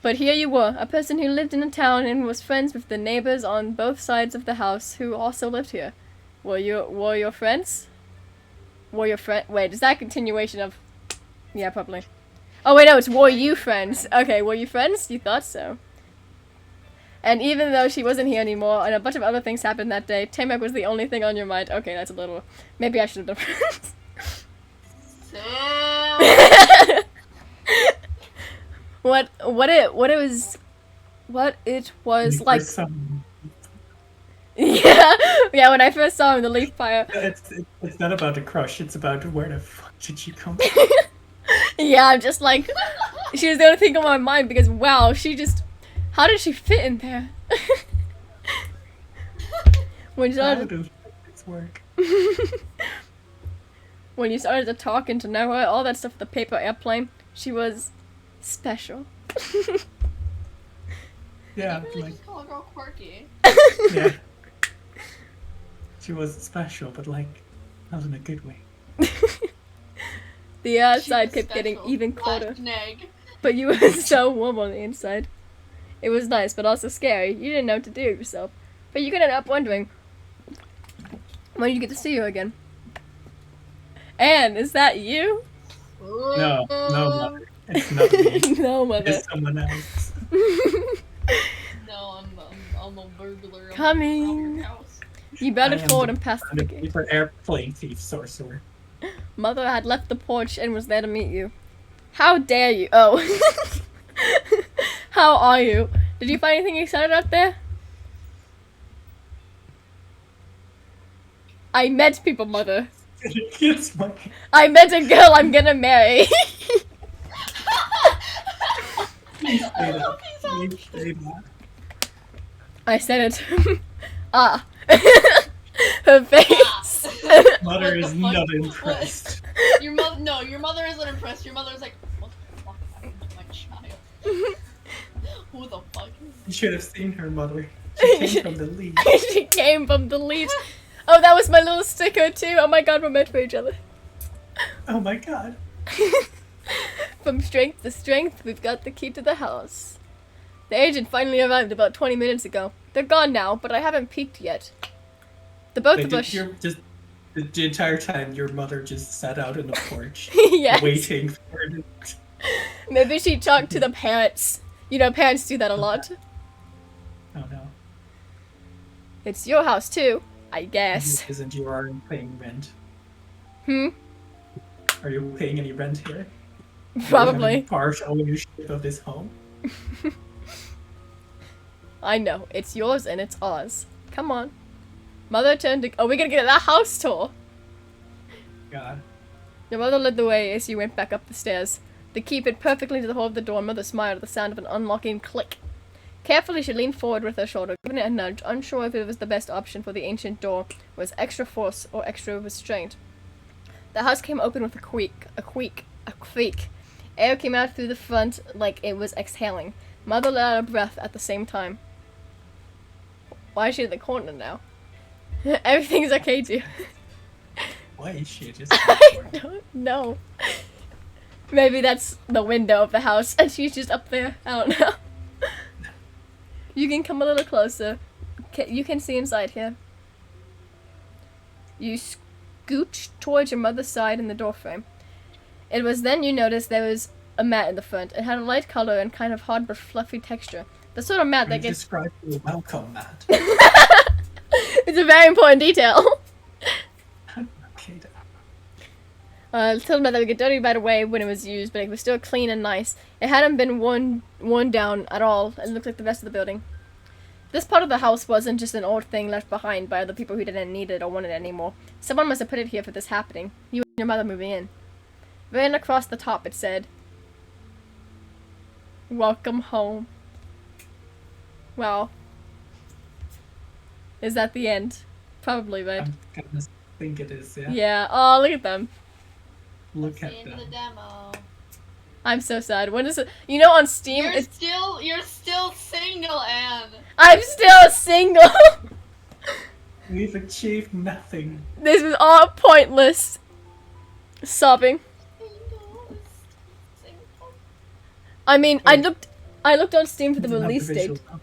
But here you were, a person who lived in the town and was friends with the neighbors on both sides of the house who also lived here. Were your friends? Were your friend? Wait, is that a continuation of? Yeah, probably. Oh wait, no, it's were you friends? Okay, were you friends? You thought so. And even though she wasn't here anymore, and a bunch of other things happened that day, Tamek was the only thing on your mind. Okay, that's a little. Maybe I should have done friends. So... What it was like. Yeah, when I first saw him, the leaf fire. It's not about the crush. It's about where the fuck did you come from? Yeah, I'm just like, She was the only thing on my mind because, wow, she just... How did she fit in there? When you How started, does this work? when you started to talk and to know her, all that stuff with the paper airplane, she was special. Yeah, You really like, just call a girl quirky. yeah. She was special, but like, not in a good way. The She outside was kept getting special. even colder, Neg. but you were so warm on the inside. It was nice, but also scary. You didn't know what to do with yourself. But you could end up wondering, when you get to see her again. Anne, is that you? No, mother. It's not me. No, mother. It's someone else. No, I'm a burglar. I'm Coming. gonna rob your house. You I bounded am forward the and past the gate. paper airplane thief sorcerer. Mother had left the porch and was there to meet you. How dare you? Oh. How are you? Did you find anything exciting out there? I met people, Mother. It's my... I met a girl I'm gonna marry. Please say that. Please say that. I said it. Ah. Her face. Mother What is the fuck? not impressed. Your mother, no, your mother isn't impressed. Your mother's like, what the fuck happened to my child? Who the fuck is You should have seen her mother. She came from the lead. She came from the leaves. Oh, that was my little sticker too. Oh my god, we're meant for each other. Oh my god. From strength to strength, we've got the key to the house. The agent finally arrived about 20 minutes ago. They're gone now, but I haven't peeked yet. The both Like, of us... you're just the entire time your mother just sat out on the porch Yes. waiting for it. Maybe she talked to the parents. You know, parents do that a lot. Oh no. It's your house too, I guess. Isn't you aren't paying rent? Hmm? Are you paying any rent here? Probably. Part ownership of this home? I know. It's yours and it's ours. Come on. Mother turned to... Oh, we're gonna get that house tour! God. Your mother led the way as you went back up the stairs. The key fit perfectly to the hole of the door, and Mother smiled at the sound of an unlocking click. Carefully, she leaned forward with her shoulder, giving it a nudge, unsure if it was the best option for the ancient door, was extra force or extra restraint. The house came open with a creak. Air came out through the front like it was exhaling. Mother let out a breath at the same time. Why is she in the corner now? Everything's okay, too. Why is she just... I don't know. Maybe that's the window of the house and she's just up there. I don't know. You can come a little closer. You can see inside here. You scooch towards your mother's side in the doorframe. It was then you noticed there was a mat in the front. It had a light color and kind of hard but fluffy texture. The sort of mat that gets... Describe the welcome mat. It's a very important detail. Okay, then. Little mat that would get dirty right away when it was used, but it was still clean and nice. It hadn't been worn down at all and looked like the rest of the building. This part of the house wasn't just an old thing left behind by other people who didn't need it or want it anymore. Someone must have put it here for this happening. You and your mother moving in. Written across the top it said, "Welcome home." Well, is that the end? Probably, right? I'm gonna think it is, yeah. Yeah. Oh, look at them. Look at in the them. demo? I'm so sad. When is it? You know, on Steam, You're it's... still single, Anne. I'm still single. We've achieved nothing. This was all pointless. Sobbing. Single. I mean, I looked on Steam for the Doesn't have release date. visual novel.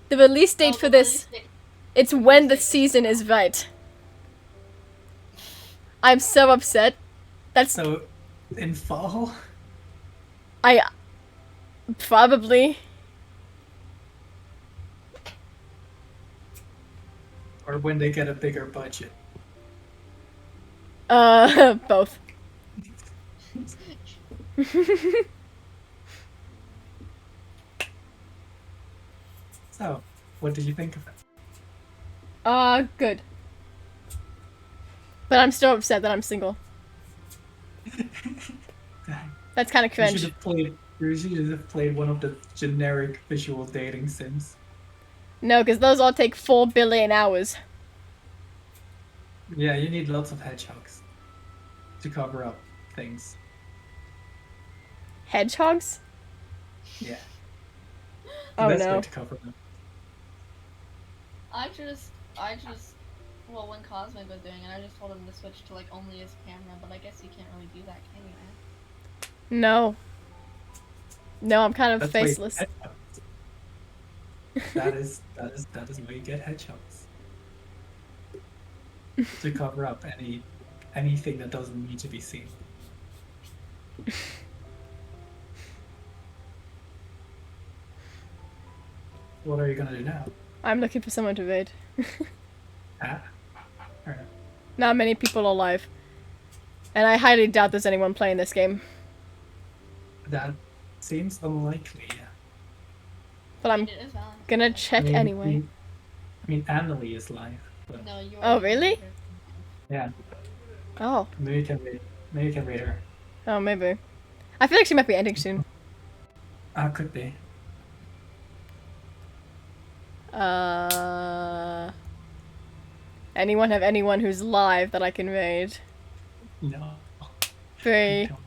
The release date for this, it's when the season is right. I'm so upset. That's... So, in fall? I... Probably. Or when they get a bigger budget? Both. So, what did you think of it? Good. But I'm still upset that I'm single. Dang. That's kind of You should cringe. have played You should have played one of the generic visual dating sims. No, because those all take 4 billion hours. Yeah, you need lots of hedgehogs to cover up things. Hedgehogs? Yeah, the Oh best way no. to cover them. I just, well, when Cosmic was doing it, I just told him to switch to like only his camera, but I guess you can't really do that, can you? No. No, I'm kind of That's why you faceless. get hedgehogs. That is why you get hedgehogs. To cover up anything that doesn't need to be seen. What are you gonna do now? I'm looking for someone to raid. Ah, fair enough. Not many people alive. And I highly doubt there's anyone playing this game. That seems unlikely. Yeah. But I'm It is Valentine. gonna check anyway. I mean, Annalie is live. But No, you. Oh, really? yeah, Oh. maybe you can read. Maybe you can read her. Oh, maybe. I feel like she might be ending soon. Could be. Anyone have anyone who's live that I can raid? No. I 3. don't.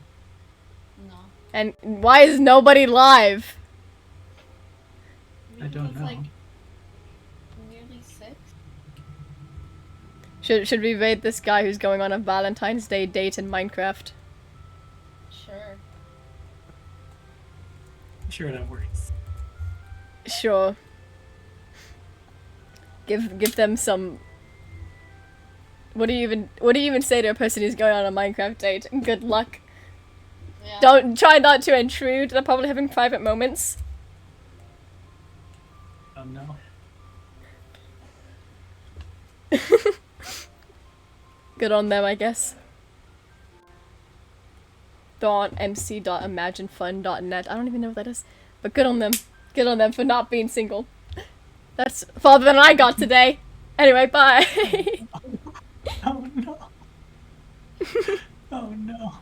No. And why is nobody live? I don't It's know. like nearly 6. Should we raid this guy who's going on a Valentine's Day date in Minecraft? Sure. Sure, that works. Sure. Give them some. What do you even say to a person who's going on a Minecraft date? Good luck. Yeah. Don't try not to intrude. They're probably having private moments. Oh no. Good on them, I guess. .mc.imaginefun.net. I don't even know what that is, but good on them. Good on them for not being single. That's farther than I got today. Anyway, bye. Oh no. Oh no.